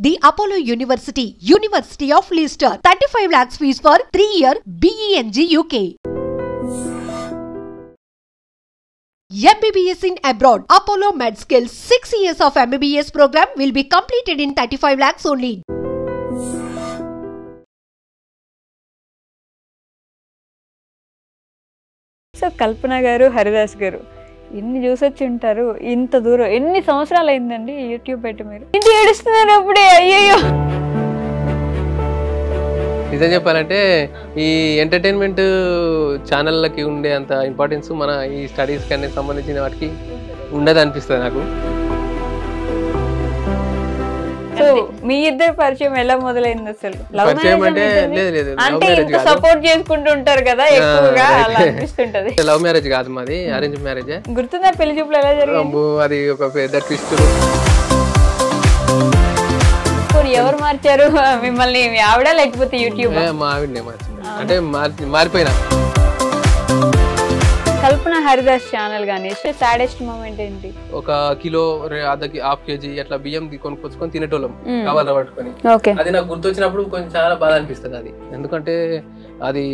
The Apollo University, University of Leicester, 35 lakhs fees for 3-year BEng UK. MBBS in abroad. Apollo MedSkills 6 years of MBBS program will be completed in 35 lakhs only. So కల్పన గారు, హరిదాస్ గారు ఎన్ని చూసొచ్చి ఉంటారు. ఇంత దూరం ఎన్ని సంవత్సరాలు అయిందండి YouTube పెట్టి? మీరు ఇంటి ఏడుస్తున్నారు అప్పుడే? అయ్యయ్యో. నిజం చెప్పాలంటే ఈ ఎంటర్టైన్మెంట్ ఛానళ్ళకి ఉండే అంత ఇంపార్టెన్స్ మన ఈ స్టడీస్ కానీ సంబంధించిన వాటికి ఉండదు అనిపిస్తుంది నాకు. సో మీ ఇద్దరు పరిచయం ఎలా మొదలైంది అసలు? పరిచయం అంటే లేదు, అంటే ఇంత సపోర్ట్ చేసుకుంటూ ఉంటారు కదా ఎక్కువగా, అలా అనిపిస్తుంటది. లవ్ మ్యారేజ్ కాదు మాది, అరేంజ్ మ్యారేజ్. గుర్తుందా పెళ్లి చూపులు ఎలా జరిగింది? అది ఒక పెద్ద ట్విస్ట్. ఎవరు మార్చారు మిమ్మల్ని? మీ ఆవిడ లేకపోతే యూట్యూబ్? మా ఆవిడనే మార్చింది, అంటే మారిపోయినా. కల్పన హరిదాస్ ఛానల్ గానీ సాడెస్ట్ మూమెంట్ ఏంటి? ఒక కిలో ½ కేజీ అట్లా బియ్యం కొనుక్కొచ్చుకొని తినేటోళ్ళం కవర్లో పట్టుకొని. అది నాకు గుర్తొచ్చినప్పుడు కొంచెం చాలా బాధ అనిపిస్తుంది అది. ఎందుకంటే అది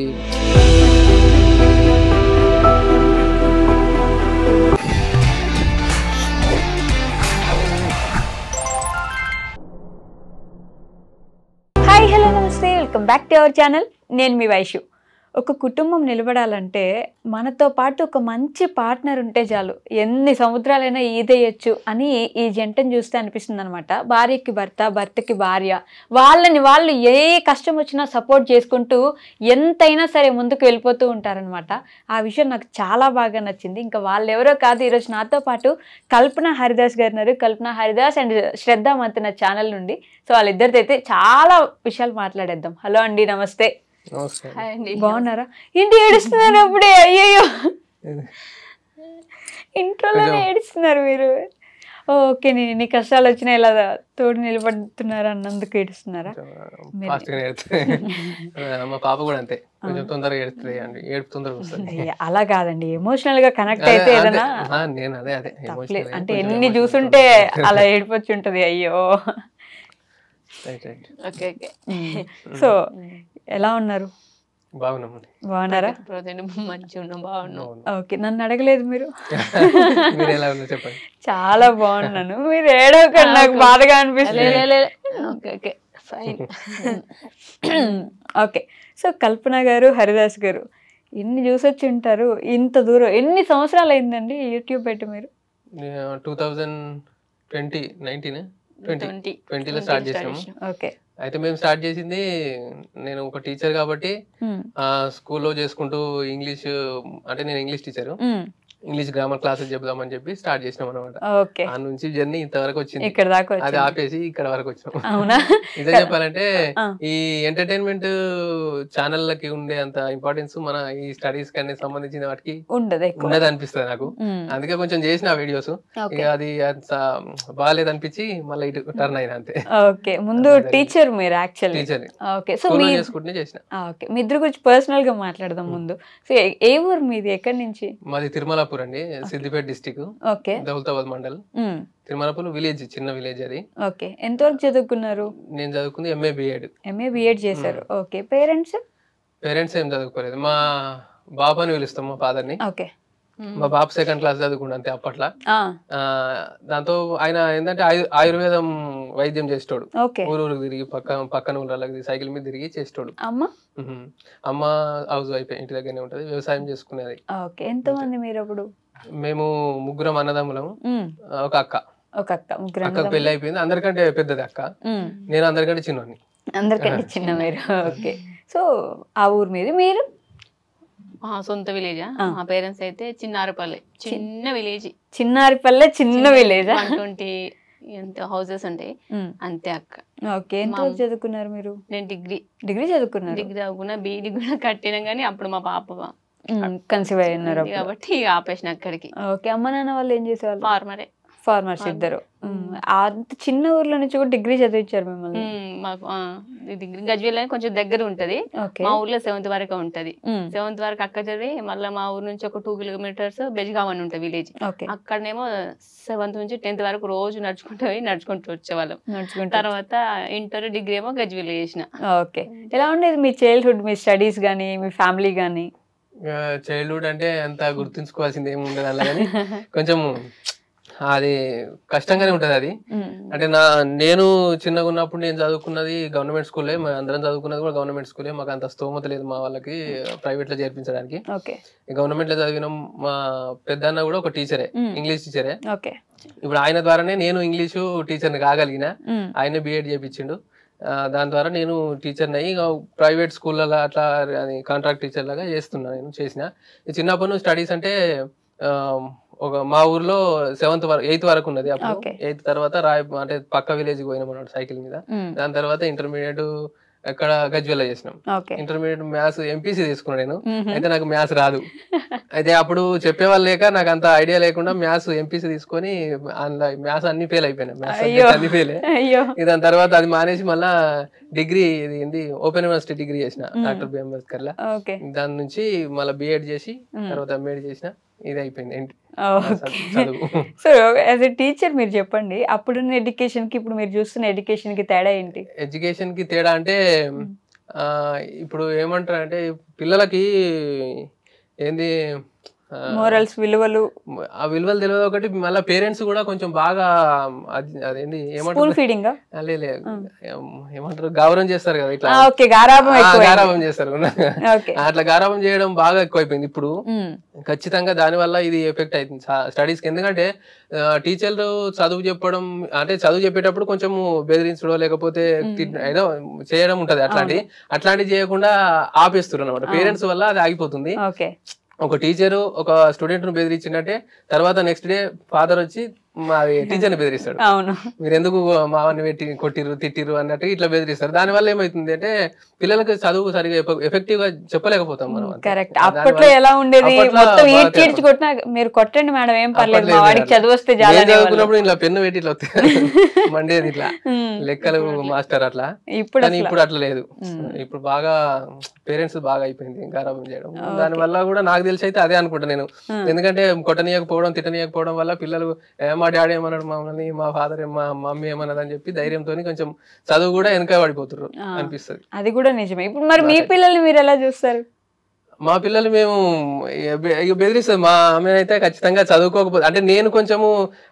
హాయ్, హలో, నమస్తే, welcome back to our channel. నేను మీ వైషు. ఒక కుటుంబం నిలబడాలంటే మనతో పాటు ఒక మంచి పార్ట్నర్ ఉంటే చాలు, ఎన్ని సముద్రాలైనా ఈదేయచ్చు అని ఈ జంటను చూస్తే అనిపిస్తుంది అనమాట. భార్యకి భర్త, భర్తకి భార్య, వాళ్ళని వాళ్ళు ఏ కష్టం వచ్చినా సపోర్ట్ చేసుకుంటూ ఎంతైనా సరే ముందుకు వెళ్ళిపోతూ ఉంటారనమాట. ఆ విషయం నాకు చాలా బాగా నచ్చింది. ఇంకా వాళ్ళు ఎవరో కాదు, ఈరోజు నాతో పాటు కల్పన హరిదాస్ గారు ఉన్నారు. కల్పన హరిదాస్ అండ్ శ్రద్ధ మంతన ఛానల్ నుండి. సో వాళ్ళిద్దరితో అయితే చాలా విషయాలు మాట్లాడేద్దాం. హలో అండి, నమస్తే. బాగున్నారా? ఇంటి ఏడుస్తున్నారు అప్పుడే? అయ్యయ్యో, ఇంట్లోనే ఏడుస్తున్నారు మీరు. ఓకే, నీ కష్టాలు వచ్చినా ఇలా తోడు నిలబడుతున్నారు అన్నందుకు ఏడుస్తున్నారా? మా పాప కూడా అంతే, కొంచెం తొందరగా ఏడుస్తుంది అండి, ఏడుపు తొందరగా వస్తుంది. అలా కాదండి, ఎమోషనల్ గా కనెక్ట్ అయితే ఏదైనా అంటే ఎన్ని చూసుంటే అలా ఏడిపొచ్చి ఉంటది. అయ్యో. సో ఎలా ఉన్నారు? బాగున్నారా? ఓకే, నన్ను అడగలేదు మీరు. చాలా బాగున్నాను. మీరు ఏడవకండి, నాకు బాధగా అనిపిస్తుంది. ఓకే, సో కల్పన గారు, హరిదాస్ గారు ఎన్ని చూసొచ్చి ఉంటారు. ఇంత దూరం ఎన్ని సంవత్సరాలు అయిందండి యూట్యూబ్ పెట్టి? మీరు 2020లో స్టార్ట్ చేసాము. ఓకే, అయితే మేము స్టార్ట్ చేసింది, నేను ఒక టీచర్ కాబట్టి స్కూల్లో చేసుకుంటూ ఇంగ్లీష్, అంటే నేను English teacher, English grammar classes చెప్దామని చెప్పి స్టార్ట్ చేసినాం అనమాట. ఆ నుంచి జర్నీ ఇంతవరకు వచ్చింది. అది ఆపేసి ఇక్కడ వరకు వచ్చినాం. నిజం చెప్పాలంటే ఈ ఎంటర్టైన్మెంట్ ఛానళ్ళకి ఉండే అంత ఇంపార్టెన్స్ మన ఈ స్టడీస్ కానీ సంబంధించిన వాటికి ఉండదు అనిపిస్తుంది నాకు. అందుకే కొంచెం చేసిన వీడియోస్, అది బాగాలేదు అనిపించి మళ్ళీ ఇటు టర్న్ అయినా అంతే. ఓకే, ముందు టీచర్ మీరు యాక్చువల్లీ టీచర్. ఓకే, సో చేసుకుంటే చేసిన. ఓకే, మీ ఇద్దరు గురించి పర్సనల్ గా మాట్లాడదాం ముందు. సో ఏ ఊరు మీది? ఎక్కడి నుంచి? మాది తిరుమలాపూర్ అండి, సిద్దిపేట డిస్టిక్, దౌలతాబాద్ మండల్. తిరుమలాపూర్ విలేజ్, చిన్న విలేజ్ అది. ఓకే, ఎంతవరకు చదువుకున్నారు? నేను చదువుకుంది ఎంఏ బిఎడ్ చేశారు. ఓకే, పేరెంట్స్ ఏం చదువుకోలేదు. మా బాబు అని పిలుస్తాం, మా ఫాదర్ ని. ఓకే, మా బాబు 2nd క్లాస్ చదువుకుంటా అంతే అప్పట్లో. దాంతో ఆయన ఏంటంటే ఆయుర్వేదం వైద్యం చేసేటోడు. ఊరూరికి తిరిగి పక్కన ఊళ్ళకి సైకిల్ మీద తిరిగి చేసేటోడు. అమ్మ హౌస్ వైఫ్, ఇంటి దగ్గరనే ఉంటది, వ్యవసాయం చేసుకునేది. ఎంతమంది మీరు అప్పుడు? మేము 3 అన్నదమ్ములము, ఒక అక్క. అక్కకు పెళ్లి అయిపోయింది. అందరికంటే పెద్దది అక్క, నేను అందరికంటే చిన్నవాడిని. అందరికంటే చిన్న మీరు. ఓకే, సో ఆ ఊరు మీద మీరు సొంత విలేజా? మా పేరెంట్స్ అయితే చిన్నారిపల్లె, చిన్న విలేజ్. చిన్నారిపల్లె, చిన్న విలేజ్. 120 హౌసెస్ ఉంటాయి అంతే అక్క. ఓకే, ఎంత చదువుకున్నారు మీరు? నేను డిగ్రీ చదువుకున్నారు. డిగ్రీ చదువుకున్నా, బీఈడి కూడా కట్టినా, గానీ అప్పుడు మా పాప కన్సీవ్ అయ్యారు కాబట్టి ఆపేసిన అక్కడికి. ఓకే, అమ్మ నాన్న వాళ్ళు ఏం చేసేవాళ్ళు? ఫార్మర్స్ ఇద్దరు. అంత చిన్న ఊర్లో నుంచి కూడా డిగ్రీ చదివించారు మిమ్మల్ని? మాకు డిగ్రీ గజ్వేల్ అని కొంచెం దగ్గర ఉంటది. మా ఊర్లో 7th వరకు ఉంటది. 7th వరకు అక్కడ చదివి మళ్ళీ మా ఊరు నుంచి ఒక 2 kilometers బెజగావ్ అని ఉంటుంది విలేజ్. అక్కడనేమో 7th నుంచి 10th వరకు రోజు నడుచుకుంటూ వచ్చేవాళ్ళం. తర్వాత ఇంటర్ డిగ్రీ ఏమో గజ్వేల్ చేసిన. ఓకే, ఎలా ఉండేది మీ చైల్డ్హుడ్, మీ స్టడీస్ గానీ, మీ ఫ్యామిలీ గానీ? చైల్డ్హుడ్ అంటే అంత గుర్తుంచుకోవాల్సింది ఏమి ఉండదు అలా, కానీ కొంచెం అది కష్టంగానే ఉంటది అది. అంటే నేను చిన్నగా ఉన్నప్పుడు నేను చదువుకున్నది గవర్నమెంట్ స్కూలే, అందరం చదువుకున్నది కూడా గవర్నమెంట్ స్కూలే. మాకు అంత స్తోమత లేదు మా వాళ్ళకి ప్రైవేట్ లో చేర్పించడానికి. గవర్నమెంట్ లో చదివిన మా పెద్దన్న కూడా ఒక టీచరే, ఇంగ్లీష్ టీచరే. ఇప్పుడు ఆయన ద్వారానే నేను ఇంగ్లీషు టీచర్ని కాగలిగిన. ఆయనే బిఎడ్ చేయించిండు. దాని ద్వారా నేను టీచర్ని అయ్యి ప్రైవేట్ స్కూళ్ళలో అట్లా కాంట్రాక్ట్ టీచర్ లాగా చేస్తున్నా. నేను చేసిన చిన్నప్పటి నుంచి స్టడీస్ అంటే మా ఊర్లో 8th వరకు ఉన్నది. అప్పుడు 8th తర్వాత అంటే పక్క విలేజ్ పోయినాం అన్నమాట సైకిల్ మీద. దాని తర్వాత ఇంటర్మీడియట్ ఎక్కడ గజ్వేల్ చేసినాం. ఇంటర్మీడియట్ మ్యాథ్స్ ఎంపీసీ తీసుకున్నా నేను. అయితే నాకు మ్యాథ్స్ రాదు. అయితే అప్పుడు చెప్పేవాళ్ళు లేక నాకు అంత ఐడియా లేకుండా మ్యాథ్స్ ఎంపీసీ తీసుకొని మ్యాథ్స్ అన్ని ఫెయిల్ అయిపోయినాయి. మ్యాథ్స్ అన్ని ఫెయిల్. దాని తర్వాత అది మానేసి మళ్ళా డిగ్రీ ఇది ఓపెన్ యూనివర్సిటీ డిగ్రీ చేసిన డాక్టర్ బి అంబేద్కర్ లా. దాని నుంచి మళ్ళీ బిఎడ్ చేసి తర్వాత ఎంఎడ్ చేసిన. ఇది అయిపోయింది. సో యాజ్ ఎ టీచర్ మీరు చెప్పండి, అప్పుడున్న ఎడ్యుకేషన్ కి ఇప్పుడు మీరు చూస్తున్న ఎడ్యుకేషన్ కి తేడా ఏంటి? ఎడ్యుకేషన్ కి తేడా అంటే ఇప్పుడు ఏమంటారు అంటే పిల్లలకి ఏంది మోరల్స్, విలువలు, ఆ విలువలు తెలియదు ఒకటి. మళ్ళీ పేరెంట్స్ కూడా కొంచెం బాగా అదేంది ఏమంటారు ఏమంటారు గౌరవం చేస్తారు కదా, ఇట్లా గారాబం చేస్తారు. అట్లా గారాబం చేయడం బాగా ఎక్కువైపోయింది ఇప్పుడు. ఖచ్చితంగా దాని వల్ల ఇది ఎఫెక్ట్ అవుతుంది స్టడీస్ కి. ఎందుకంటే టీచర్లు చదువు చెప్పడం అంటే చదువు చెప్పేటప్పుడు కొంచెం బెదిరించడం లేకపోతే ఏదో చేయడం ఉంటది. అట్లాంటివి చేయకుండా ఆపేస్తారు అన్నమాట. పేరెంట్స్ వల్ల అది ఆగిపోతుంది. ఒక టీచరు ఒక స్టూడెంట్ ను బెదిరించిందంటే తర్వాత నెక్స్ట్ డే ఫాదర్ వచ్చి మాది టీచర్ ని బెదిరిస్తాడు. మీరు ఎందుకు మావాన్ని పెట్టి కొట్టిరు తిట్టిరు అన్నట్టు ఇట్లా బెదిరిస్తారు. దాని వల్ల ఏమైతుంది అంటే పిల్లలకి చదువు సరిగా ఎఫెక్టివ్ గా చెప్పలేకపోతాం మనం. కరెక్ట్. అప్పట్లో ఎలా ఉండేది, మొత్తం ఈడ్చి కొట్టినా మీరు కొట్టండి మేడం ఏం పర్లేదు, మా వాడికి చదువు వస్తే చదువుకున్నప్పుడు ఇట్లా పెన్ను పెట్టి ఇట్లా మండేది ఇట్లా లెక్కలు మాస్టర్ అట్లా. ఇప్పుడు అట్లా లేదు. ఇప్పుడు బాగా పేరెంట్స్ బాగా అయిపోయింది గారాబం చేయడం. దాని వల్ల కూడా నాకు తెలిసి అయితే అదే అనుకుంటా నేను. ఎందుకంటే కొట్టనీయకపోవడం తిట్టనీయకపోవడం వల్ల పిల్లలు మా డాడీ ఏమన్నాడు మమ్మల్ని, మా ఫాదర్ మా మమ్మీ ఏమన్నది అని చెప్పి ధైర్యంతో కొంచెం చదువు కూడా వెనక పడిపోతున్నారు అనిపిస్తుంది. అది కూడా నిజమే. ఇప్పుడు మరి మీ పిల్లల్ని మీరు ఎలా చూస్తారు? మా పిల్లలు మేము బెదిరిస్తాం. మా అమ్మ అయితే ఖచ్చితంగా చదువుకోకపోతే అంటే నేను కొంచెము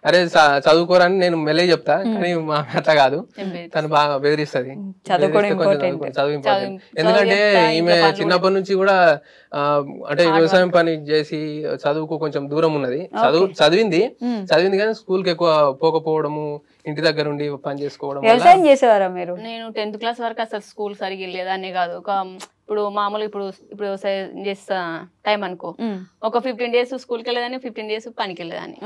అరే చదువుకోరని నేను మెల్లగా చెప్తా, కానీ మా అట్లా కాదు, తను బాగా బెదిరిస్తుంది. చదువు ఇంపార్టెంట్. ఎందుకంటే ఈమె చిన్నప్పటి నుంచి కూడా అంటే వ్యవసాయం పని చేసి చదువుకు కొంచెం దూరం ఉన్నది. చదివింది కానీ స్కూల్ కి ఎక్కువ పోకపోవడము, ఇంటి దగ్గర ఉండి పని చేసుకోవడం. వ్యవసాయం చేసేవారా మీరు? నేను 10th క్లాస్ వరకు అసలు స్కూల్ సరిగ్గా వెళ్ళేదాన్ని కాదు. ఇప్పుడు మామూలుగా ఇప్పుడు వ్యవసాయం చేస్తా టైం అనుకో, ఒక 15 days స్కూల్కి వెళ్ళేదాన్ని, 15 days పనికి వెళ్ళేదాన్ని.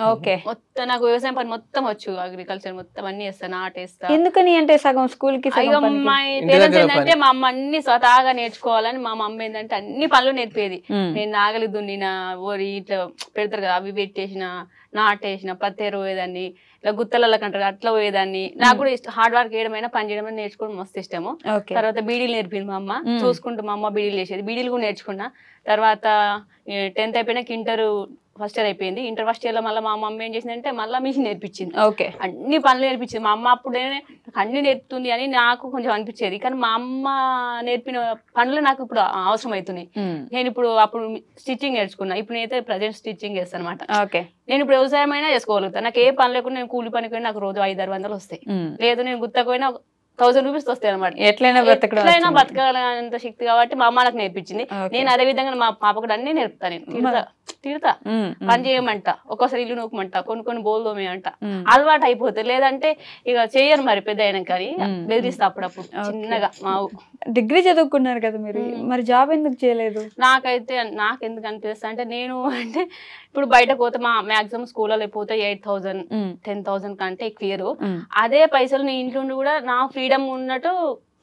మొత్తం నాకు వ్యవసాయం పని మొత్తం వచ్చు, అగ్రికల్చర్ మొత్తం అన్ని చేస్తాను, నాటేస్తా. ఎందుకని అంటే సగం స్కూల్ కి మా పేరెంట్స్ ఏంటంటే మా అమ్మ అన్ని స్వతహాగా నేర్చుకోవాలని, మా మమ్మీ ఏంటంటే అన్ని పనులు నేర్పేది. నేను నాగలి దున్నిన, ఓరి ఇట్లా పెడతారు కదా అవి పెట్టేసిన, నాటేసిన, పత్తేరు పోయేదాన్ని, ఇలా గుత్తల కంటారు అట్లా పోయేదాన్ని. నాకు కూడా హార్డ్ వర్క్ చేయడమైనా పని చేయడం నేర్చుకోవడం మస్తు ఇష్టము. తర్వాత బీడీలు నేర్పింది మా అమ్మ, చూసుకుంటూ మా అమ్మ బీడీలు చేసేది, బీడీలు కూడా నేర్చుకున్నా. తర్వాత 10th అయిపోయినాక ఇంటర్ ఫస్ట్ ఇయర్ అయిపోయింది. ఇంటర్ ఫస్ట్ ఇయర్ లో మళ్ళీ మా అమ్మ ఏం చేసిందంటే మళ్ళీ మిషన్ నేర్పించింది. అన్ని పనులు నేర్పించింది. మా అమ్మ అప్పుడే అన్ని నేర్పుతుంది అని నాకు కొంచెం అనిపించేది, కానీ మా అమ్మ నేర్పిన పనులు నాకు ఇప్పుడు అవసరం అవుతున్నాయి. నేను ఇప్పుడు అప్పుడు స్టిచ్చింగ్ నేర్చుకున్నా, ఇప్పుడు నేనైతే ప్రజెంట్ స్టిచ్చింగ్ చేస్తాను అనమాట. నేను ఇప్పుడు వ్యవసాయం అయినా చేసుకోగలుగుతాను. నాకు ఏ పని లేకుండా నేను కూలి పనికి పోయినా నాకు రోజు 500-600 వస్తాయి. లేదు నేను గుత్తకపోయినా 1000 రూపీస్ వస్తాయి అనమాట. ఎట్లయినా బతకాలంత శక్తి కాబట్టి మా అమ్మ నాకు నేర్పించింది. నేను అదే విధంగా మా పాపకు అన్ని నేర్పుతాను. నేను తిడతా, పని చేయమంట, ఒక్కోసారి ఇల్లు నూకమంట, కొన్ని బోల్ తోమేమంట, అలవాటు అయిపోతుంది. లేదంటే ఇక చెయ్యరు మరి పెద్ద అయినా, కానీ బెదిరిస్తా అప్పుడప్పుడు చిన్నగా. మా డిగ్రీ చదువుకున్నారు కదా మీరు, మరి జాబ్ ఎందుకు చేయలేదు? నాకు ఎందుకు అనిపిస్తుంది అంటే, నేను అంటే ఇప్పుడు బయట పోతే మా మాక్సిమం స్కూల్లో పోతే 8,000 10,000 కంటే ఎక్కువ. అదే పైసలు నీ ఇంట్లో కూడా నా ఫ్రీడమ్ ఉన్నట్టు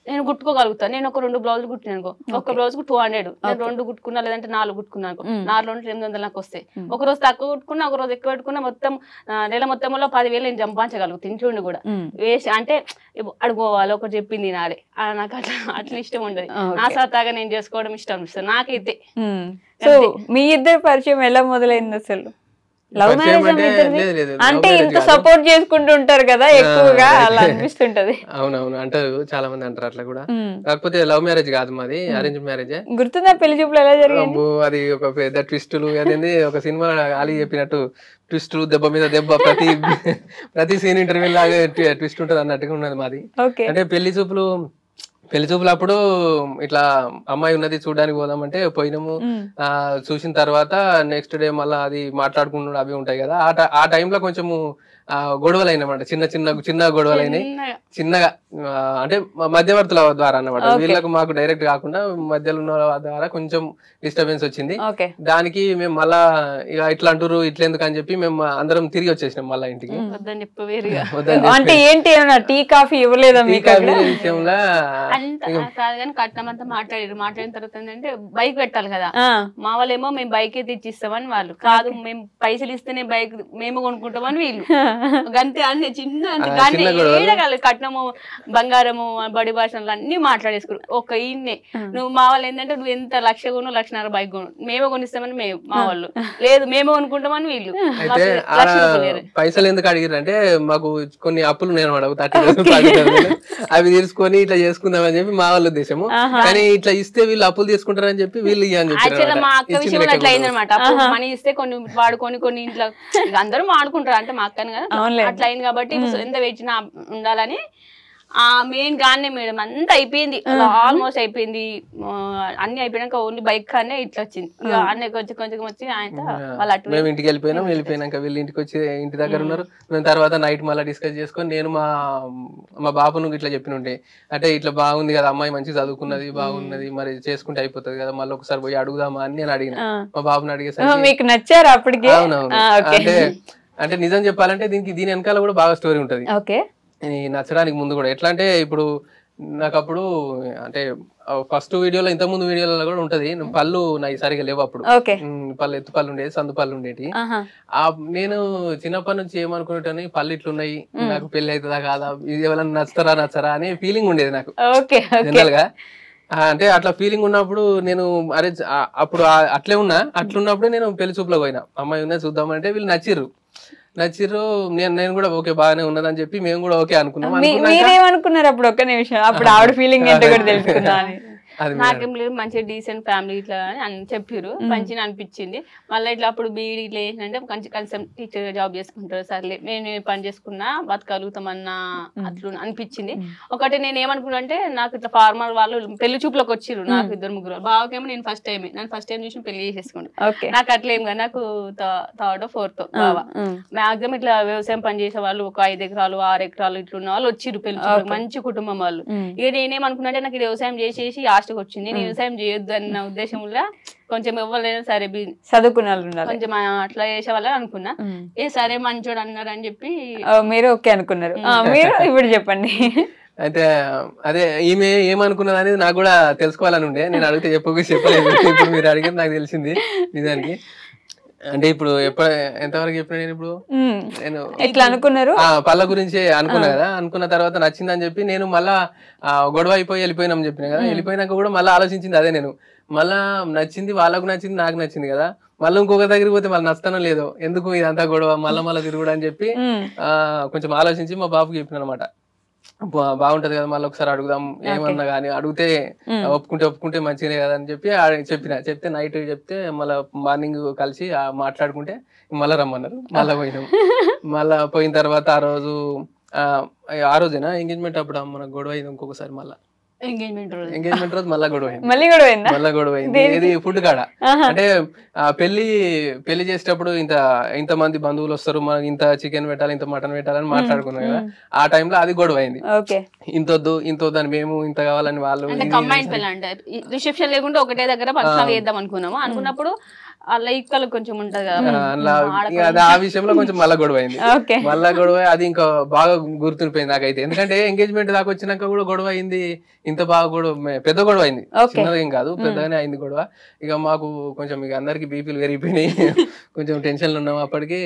నేను కుట్టుకోగలుగుతాను. నేను ఒక 2 బ్లౌజులు కుట్టినాను, ఒక బ్లౌజ్ కు 200, నేను 2 కుట్టుకున్నా లేదంటే 4 కుట్టుకున్నాను, 4 800 నాకు వస్తాయి. ఒక రోజు తక్కువ కుట్టుకున్నా, ఒక రోజు ఎక్కువ పెట్టుకున్నా, మొత్తం నెల మొత్తంలో 10,000 నేను సంపాదించగలుగుతాను ఇంట్లో కూడా. వేసి అంటే అడుకోవాలి, ఒకటి చెప్పింది నాడే, నాకు అట్లా ఇష్టం ఉండదు. నా సరదాగా నేను చేసుకోవడం ఇష్టం అనిపిస్తుంది నాకైతే. సో మీ ఇద్దరు పరిచయం ఎలా మొదలైంది అసలు? లవ్ మ్యారేజ్ అంటే ఇంత సపోర్ట్ చేసుకుంటూ ఉంటారు కదా ఎక్కువగా, అలా అనిపిస్తుంటది. అవునవును అంటారు, చాలా మంది అంటారు అట్లా కూడా. కాకపోతే లవ్ మ్యారేజ్ కాదు, మాది అరేంజ్ మ్యారేజ్. గుర్తుందా పెళ్లి చూపులు ఎలా జరిగింది? అది ఒక పెద్ద ట్విస్టులు అనేది, ఒక సినిమా అలీ చెప్పినట్టు ట్విస్టులు, దెబ్బ మీద దెబ్బ, ప్రతి సీన్ ఇంటర్వ్యూ లాగా ట్విస్ట్ ఉంటది అన్నట్టుగా ఉన్నది మాది. అంటే పెళ్లి చూపులు అప్పుడు ఇట్లా అమ్మాయి ఉన్నది చూడడానికి పోదామంటే పోయినాము. చూసిన తర్వాత నెక్స్ట్ డే మళ్ళీ అది మాట్లాడుకుంటూ అవి ఉంటాయి కదా, ఆ టైంలో కొంచెము గొడవలు అయినమాట, చిన్న గొడవలు అయినాయి. చిన్నగా అంటే మధ్యవర్తుల ద్వారా అన్నమాట, వీళ్ళకు మాకు డైరెక్ట్ కాకుండా మధ్యలో ఉన్న ద్వారా కొంచెం డిస్టర్బెన్స్ వచ్చింది. దానికి మేము మళ్ళా ఇక ఇట్లా అంటారు ఇట్లా ఎందుకు అని చెప్పి మేము అందరం తిరిగి వచ్చేసినాం మళ్ళా ఇంటికి. అంటే ఏంటి టీ కాఫీ ఇవ్వలేదా విషయంలో? కట్నం అంతా మాట్లాడిన తర్వాత ఏంటంటే బైక్ పెట్టాలి కదా, మా వాళ్ళేమో మేము బైక్ తెచ్చిస్తామని వాళ్ళు, కాదు మేము పైసలు ఇస్తేనే బైక్ మేము కొనుక్కుంటామని వీళ్ళు. గంతే అన్ని చిన్న కట్నము బంగారము బడి భాషలు అన్ని మాట్లాడేసుకున్నారు. ఒక ఈయన్నే నువ్వు మా వాళ్ళు ఏంటంటే నువ్వు ఎంత 1,00,000 కొను 1,50,000 బైక్ కొను, మేమే కొనిస్తామని మా వాళ్ళు, లేదు మేమే కొనుక్కుంటామని వీళ్ళు. పైసలు ఎందుకు అడిగారు అంటే మాకు కొన్ని అప్పులు నేను అడుగు 30,000 అవి తీసుకొని ఇట్లా చేసుకుందామని చెప్పి మా వాళ్ళ ఉద్దేశము. కానీ ఇట్లా ఇస్తే వీళ్ళు అప్పులు తీసుకుంటారని చెప్పి వీళ్ళు మా అక్క విషయంలో అట్లా అయిందనమాట. మనీ ఇస్తే కొన్ని వాడుకొని కొన్ని ఇంట్లో అందరూ వాడుకుంటారు, అంటే మా అక్కని కదా అట్లా అయింది కాబట్టి ఎంత వేచినా ఉండాలని మెయిన్ గానే మేడం అంతా అయిపోయింది, ఆల్మోస్ట్ అయిపోయింది. అన్ని అయిపోయినాక ఓన్లీ బైక్ కానీ ఇట్లా వచ్చింది. అన్నీ కొంచెం వచ్చి ఆయన వాళ్ళు అటు మేము ఇంటికి వెళ్ళిపోయినాక వీళ్ళు ఇంటికి వచ్చి ఇంటి దగ్గర ఉన్నారు. మేము తర్వాత నైట్ మళ్ళీ డిస్కస్ చేసుకొని నేను మా బాబును ఇట్లా చెప్పినుంటే, అంటే ఇట్లా బాగుంది కదా అమ్మాయి మంచిగా చదువుకున్నది బాగున్నది, మరి చేసుకుంటే అయిపోతుంది కదా, మళ్ళీ ఒకసారి పోయి అడుగుదామా అని నేను అడిగిన. మా బాబుని అడిగేసరికి మీకు నచ్చారు అప్పటికి? అవునవును. అంటే నిజం చెప్పాలంటే దీని వెనకాల కూడా బాగా స్టోరీ ఉంటది. నచ్చడానికి ముందు కూడా ఎట్లా అంటే, ఇప్పుడు నాకు అప్పుడు అంటే ఫస్ట్ వీడియోలో ఇంత ముందు వీడియోలో కూడా ఉంటది, పళ్ళు నాకు సరిగా లేవు అప్పుడు. ఎత్తు పళ్ళు ఉండేది, సందు పళ్ళు ఉండేటి. నేను చిన్నప్పటి నుంచి ఏమనుకునేటని పళ్ళు ఇట్లున్నాయి, నాకు పెళ్లి అవుతుందా కాదా, ఇది ఎవరైనా నచ్చరా అనే ఫీలింగ్ ఉండేది నాకు జనరల్ గా. అంటే అట్లా ఫీలింగ్ ఉన్నప్పుడు నేను అరే అప్పుడు అట్లున్నప్పుడు నేను పెళ్లి చూపులో పోయినా, అమ్మాయి ఉన్నది చూద్దామంటే వీళ్ళు నచ్చిర్రు. నేను కూడా ఓకే బాగానే ఉన్నదని చెప్పి మేము కూడా ఓకే అనుకున్నాం. మీరేమనుకున్నారు అప్పుడు? ఒక్క నిమిషం, అప్పుడు ఆవిడ ఫీలింగ్ ఏంటో కూడా తెలుసుకున్నా. నాకేం లేదు, మంచిగా డీసెంట్ ఫ్యామిలీ ఇట్లా అని చెప్పారు, మంచిగా అనిపించింది. మళ్ళీ ఇట్లా అప్పుడు బీఈడి ఇట్లా ఏంటంటే కలిసి టీచర్ జాబ్ చేసుకుంటారు, సర్లే నేను పని చేసుకున్నా బతకగలుగుతామన్న అట్లా అనిపించింది. ఒకటి నేను ఏమనుకున్నా అంటే, నాకు ఇట్లా ఫార్మర్ వాళ్ళు పెళ్లి చూపులోకి వచ్చిర్రు, నాకు 2-3 బావకేమో నేను ఫస్ట్ టైం చూసి పెళ్లి చేసేసుకున్నాను. నాకు అట్లా ఏం కాదు, నాకు 3rd or 4th బావ. మాక్సిమం ఇట్లా వ్యవసాయం పని చేసే వాళ్ళు ఒక 5 ఎకరాలు 6 ఎకరాలు ఇట్లా ఉన్న వాళ్ళు వచ్చిర్రు పెళ్లి చూపులకు, మంచి కుటుంబం వాళ్ళు. ఇక నేనేమనుకున్నా అంటే, నాకు వ్యవసాయం చేసేసి వచ్చింది, నేను వ్యవసాయం చేయొద్దు అన్న ఉద్దేశంలో కొంచెం ఇవ్వలేదు, సరే చదువుకున్న కొంచెం అట్లా చేసే వాళ్ళని అనుకున్నా. సరే మంచోడు అన్నారు అని చెప్పి మీరు ఓకే అనుకున్నారు. మీరు ఇప్పుడు చెప్పండి. అయితే అదే ఈమె ఏమనుకున్నది అనేది నాకు కూడా తెలుసుకోవాలని ఉండే, నేను అడిగితే చెప్పలేదు. ఇప్పుడు మీరు అడిగితే నాకు తెలిసింది నిజానికి. అంటే ఇప్పుడు ఎంతవరకు చెప్పినా నేను ఇప్పుడు నేను ఎట్లా అనుకున్నారు పళ్ళ గురించి అనుకున్నా కదా. అనుకున్న తర్వాత నచ్చిందని చెప్పి నేను మళ్ళా గొడవ అయిపోయి వెళ్ళిపోయినామని చెప్పిన కదా. వెళ్ళిపోయినాక కూడా మళ్ళీ ఆలోచించింది అదే, నేను మళ్ళా నచ్చింది, వాళ్ళకు నచ్చింది, నాకు నచ్చింది కదా, మళ్ళీ ఇంకొక దగ్గరికి పోతే మళ్ళీ నచ్చానో లేదో, ఎందుకు ఇదంతా గొడవ మళ్ళా తిరుగుడు అని చెప్పి కొంచెం ఆలోచించి మా బాబుకి చెప్పిన అనమాట. బాగుంటది కదా మళ్ళీ ఒకసారి అడుగుదాం, ఏమన్నా గానీ అడిగితే ఒప్పుకుంటే మంచిగానే కదా అని చెప్పి చెప్తే నైట్ చెప్తే మళ్ళీ మార్నింగ్ కలిసి మాట్లాడుకుంటే మళ్ళీ రమ్మన్నారు. మళ్ళీ పోయినాం. మళ్ళా పోయిన తర్వాత ఆ రోజేనా ఎంగేజ్మెంట్ అప్పుడు మనకు గొడవ అయింది ఇంకొకసారి. మళ్ళీ ఎంగేజ్మెంట్ రోజు మళ్ళా గొడవ అయింది. ఇది ఫుడ్ కాడ. అంటే పెళ్లి చేసేటప్పుడు ఇంత మంది బంధువులు వస్తారు, మనకి ఇంత చికెన్ పెట్టాలి, ఇంత మటన్ పెట్టాలని మాట్లాడుకున్నాం కదా. ఆ టైంలో అది గొడవ అయింది. ఇంతొద్దు అని మేము, ఇంత కావాలని వాళ్ళు. కంబైన్డ్ పెళ్లి అంటే రిసెప్షన్ లేకుండా ఒకటే దగ్గర ఫంక్షన్ చేద్దాం అనుకున్నాము. అనుకున్నప్పుడు అలా ఈక్వల్ కొంచెం ఉంటది కదా, ఆ విషయంలో కొంచెం మళ్ళా గొడవ అయింది. మళ్ళా గొడవ అది ఇంకా బాగా గుర్తుండిపోయింది నాకైతే. ఎందుకంటే ఎంగేజ్మెంట్ దాకా వచ్చినాక కూడా గొడవ అయింది. ఇంత బాగా గొడవ, పెద్ద గొడవ అయింది, చిన్నది ఏం కాదు, పెద్దగానే అయింది గొడవ. ఇక మాకు కొంచెం ఇక అందరికి బీపీలు పెరిగిపోయినాయి, కొంచెం టెన్షన్లు ఉన్నాం. అప్పటికి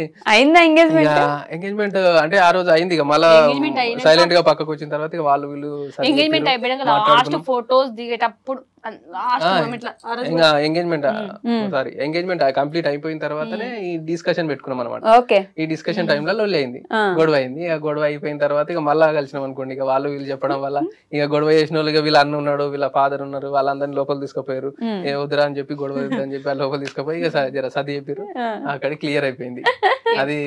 ఎంగేజ్మెంట్ అంటే ఆ రోజు అయింది. ఇక మళ్ళా సైలెంట్ గా పక్కకు వచ్చిన తర్వాత ఇక వాళ్ళు వీళ్ళు ఎంగేజ్మెంట్ అయిపోయాక లాస్ట్ ఫోటోస్ దిగేటప్పుడు ఇంకా ఎంగేజ్మెంట్ కంప్లీట్ అయిపోయిన తర్వాతనే ఈ డిస్కషన్ పెట్టుకున్నాం అనమాట. ఈ డిస్కషన్ టైంలో లొల్లి అయింది, గొడవ అయింది. ఇక గొడవ అయిపోయిన తర్వాత ఇక మళ్ళా కలిసినాం అనుకోండి. ఇక వాళ్ళు వీళ్ళు చెప్పడం వల్ల ఇక గొడవ చేసిన వాళ్ళు వీళ్ళ అన్న ఉన్నాడు, వీళ్ళ ఫాదర్ ఉన్నారు, వాళ్ళందరినీ లోపల తీసుకుపోయారు. ఏ వద్దురా అని చెప్పి గొడవ వద్దని చెప్పి లోపల తీసుకుపోయి ఇక జర సది చెప్పారు. అక్కడ క్లియర్ అయిపోయింది. అది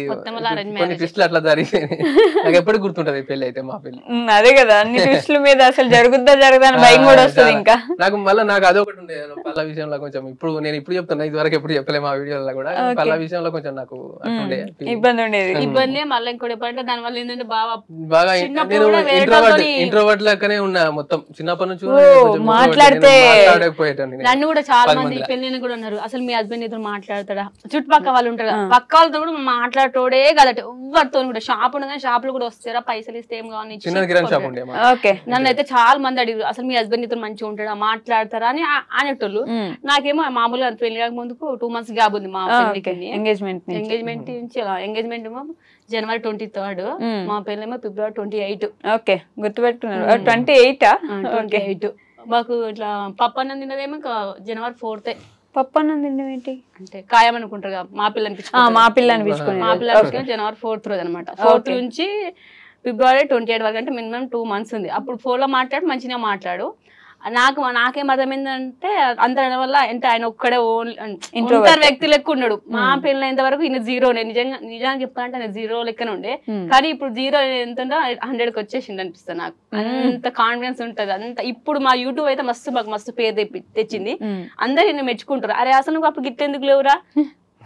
కొన్ని ట్విస్టులు అట్లా జరిగిపోయింది. నాకు ఎప్పటికి గుర్తుంటది పెళ్లి అయితే, మా పెళ్లి. అదే కదా, అన్ని ట్విస్టుల మీద అసలు జరుగుద్దా జరగదని భయం కూడా వస్తుంది. ఇంకా నాకు అదొకటి ఉండే పళ్ళ విషయంలో కొంచెం. నేను ఇప్పుడు చెప్తున్నా, ఇది వరకు ఎప్పుడు చెప్పలేము ఆ వీడియోలో కూడా. పళ్ళ విషయంలో కొంచెం నాకు ఇబ్బంది ఉండేది. ఇబ్బంది మళ్ళీ ఇంకోటి చెప్పాలంటే దాని వల్ల ఏంటంటే బాగా నేను ఇంట్రోవర్ట్ లెక్కనే ఉన్నా మొత్తం చిన్నప్పటి నుంచి. మాట్లాడితే నన్ను కూడా చాలా మంది పెళ్లి కూడా ఉన్నారు, అసలు మీ హస్బెండ్ ఇద్దరు మాట్లాడతాడా, చుట్టుపక్కల వాళ్ళు ఉంటారు కదా, పక్క వాళ్ళతో కూడా మాట్లాడటోడే కదట ఎవరితో కూడా. షాప్ ఉండగానే షాపులు కూడా వస్తారా, పైసలు ఇస్తే ఏం కావాలి. నన్ను అయితే చాలా మంది అడిగారు, అసలు మీ హస్బెండ్ ఇద్దరు మంచిగా ఉంటాడా, మాట్లాడతారా అని అనేటోళ్ళు. నాకేమో మామూలుగా పెళ్లి కాక ముందుకు 2 months గ్యాప్ ఉంది మా పెళ్లికి. ఎంగేజ్మెంట్ నుంచి ఎంగేజ్మెంట్ ఏమో January 23rd, మా పెళ్ళేమో February 28. ఓకే, గుర్తుపెట్టుకున్నారు. 28 మాకు ఇట్లా పప్పన్నం తిన్నదేమో January 4th. పప్పన్నం తినడం ఏంటి అంటే ఖాయం అనుకుంటారు కదా, మా పిల్ల అనిపించుకుని January 4th రోజు అనమాట. 4th నుంచి February 28 వరకు, అంటే మినిమం 2 months ఉంది. అప్పుడు ఫోన్ లో మాట్లాడు, మంచిగా మాట్లాడు. నాకేం అర్థమైందంటే అందరి వల్ల అంటే ఆయన ఒక్కడే ఇంట్రోవర్ట్ వ్యక్తి లెక్క ఉన్నాడు. మా పెళ్ళి అయినంత వరకు ఈయన జీరోనే. నిజంగా చెప్పాలంటే ఆయన జీరో లెక్కనే ఉండే, కానీ ఇప్పుడు జీరో ఎంత 100కి వచ్చేసింది అనిపిస్తుంది నాకు. అంత కాన్ఫిడెన్స్ ఉంటది అంత. ఇప్పుడు మా యూట్యూబ్ అయితే మస్తు పేరు తెచ్చింది, అందరు ఈయన మెచ్చుకుంటారు. అరే అసలు నువ్వు అప్పుడు గిట్ల ఎందుకు లేవురా,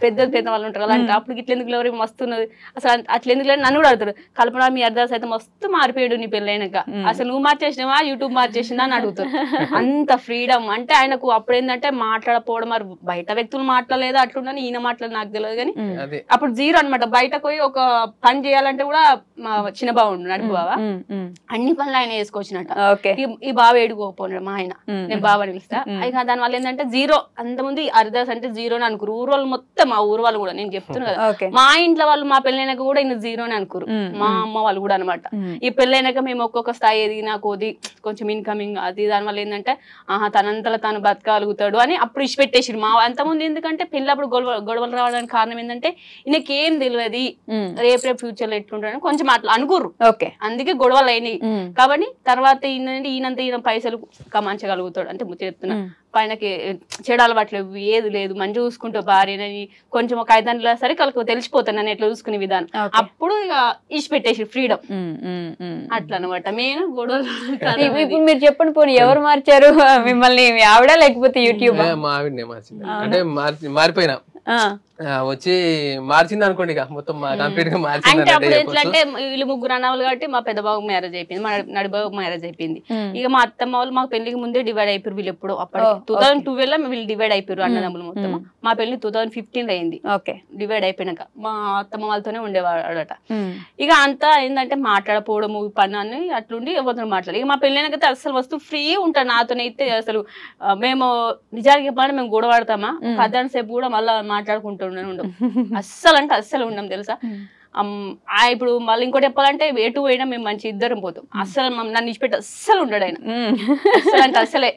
పెద్ద వాళ్ళు ఉంటారు కదా అంటే అప్పుడు ఇట్లా ఎందుకు లేవు మస్తున్నది అసలు అట్లా ఎందుకు లేదు నన్ను కూడా అడుగుతారు. కల్పన మీ అర్ధాస్ అయితే మస్తు మారిపోయాడు నీ పెళ్ళైనాక, అసలు నువ్వు మార్చేసినావా యూట్యూబ్ మార్చేసిందా అని అడుగుతారు. అంత ఫ్రీడమ్ అంటే ఆయనకు. అప్పుడు ఏంటంటే మాట్లాడకపోవడం, మరి బయట వ్యక్తులు మాట్లాడలేదు అట్లుండని ఈయన మాట్లాడదు నాకు తెలియదు, కానీ అప్పుడు జీరో అనమాట. బయటకు పోయి ఒక పని చేయాలంటే కూడా మా చిన్న బావ ఉండు నడిపి బావ, అన్ని పనులు ఆయన వేసుకొచ్చినట్టు. ఈ బావ ఏడుకోపోయినాడు మా ఆయన, నేను బావ అని పిలుస్తా. ఇక దాని వల్ల ఏంటంటే జీరో, అంతమంది అర్ధాస్ అంటే జీరో అని అనుకురు ఊరు వాళ్ళు మొత్తం. మా ఊరు వాళ్ళు కూడా నేను చెప్తున్నా కదా, మా ఇంట్లో వాళ్ళు మా పెళ్ళైనాక కూడా ఈయన జీరోని అనుకోరు, మా అమ్మ వాళ్ళు కూడా అనమాట. ఈ పెళ్ళైనాక మేము ఒక్కొక్క స్థాయి ఎదిగినా కొద్ది కొంచెం ఇన్కమింగ్ అది, దానివల్ల ఏంటంటే తనంతలో తాను బతకగలుగుతాడు అని అప్పుడు ఇచ్చిపెట్టేసారు. మా అంతకుముందు ఎందుకంటే పెళ్ళప్పుడు గొడవలు రావడానికి కారణం ఏంటంటే ఈయనకి ఏం తెలియదు రేపు ఫ్యూచర్ లో ఎట్లుంటాడని కొంచెం అట్లా అనుకోరు, అందుకే గొడవలు అయినాయి. కాబట్టి తర్వాత ఈయన పైసలు కమాంచగలుగుతాడు అంటే చెప్తున్నా. పైనకి చెడు అలవాట్లేవు, ఏది లేదు, మంచి చూసుకుంటూ భార్యని కొంచెం ఒక 5 నెలల సరే కలుపు తెలిసిపోతాను నన్ను ఎట్లా చూసుకునే విధానం. అప్పుడు ఇక ఇచ్చి పెట్టేసి ఫ్రీడమ్ అట్లా అనమాట. నేను గొడవలు. ఇప్పుడు మీరు చెప్పండి, పోనీ ఎవరు మార్చారు మిమ్మల్ని, మీ ఆవిడ లేకపోతే యూట్యూబ్? మా ఆవిడనే మార్చింది. అంటే మారిపోయినా వచ్చి మార్చింది అనుకోండి, ఇక మొత్తం కంప్లీట్ గా మార్చింది. అంటే అప్పుడు ఎట్లా అంటే వీళ్ళు 3 అన్నవాళ్ళు కాబట్టి మా పెద్ద బాబు మ్యారేజ్ అయిపోయింది, మా నడి బాబు మ్యారేజ్ అయిపోయింది. ఇక మా అత్తమ్మ వాళ్ళు మా పెళ్లికి ముందే డివైడ్ అయిపోయారు. వీళ్ళు ఎప్పుడు అప్పుడు 2012 లో వీళ్ళు డివైడ్ అయిపోయారు అన్నదమ్ములు మొత్తం. మా పెళ్లి 2015 అయింది. డివైడ్ అయిపోయినాక మా అత్తమ్మ వాళ్ళతోనే ఉండేవాడట. ఇక అంతా ఏంటంటే మాట్లాడపోవడము పని అని అట్లుండి ఎవరితో మాట్లాడాలి. ఇక మా పెళ్ళైనాకైతే అసలు వస్తూ ఫ్రీ ఉంటాను నాతోనైతే. అసలు మేము నిజానికి చెప్పాలంటే మేము గొడవ పడతామా పద్దాని సేపు కూడా మళ్ళీ మాట్లాడుకుంటూ ఉండవు, అస్సలు అంటే అస్సలు ఉండం తెలుసా. ఇప్పుడు మళ్ళీ ఇంకోటి చెప్పాలంటే ఎటు పోయినా మేము మంచి ఇద్దరం పోతాం. అస్సలు నన్ను ఇచ్చిపెట్టి అస్సలు ఉండడు ఆయన, అస్సలు అంటే అస్సలే.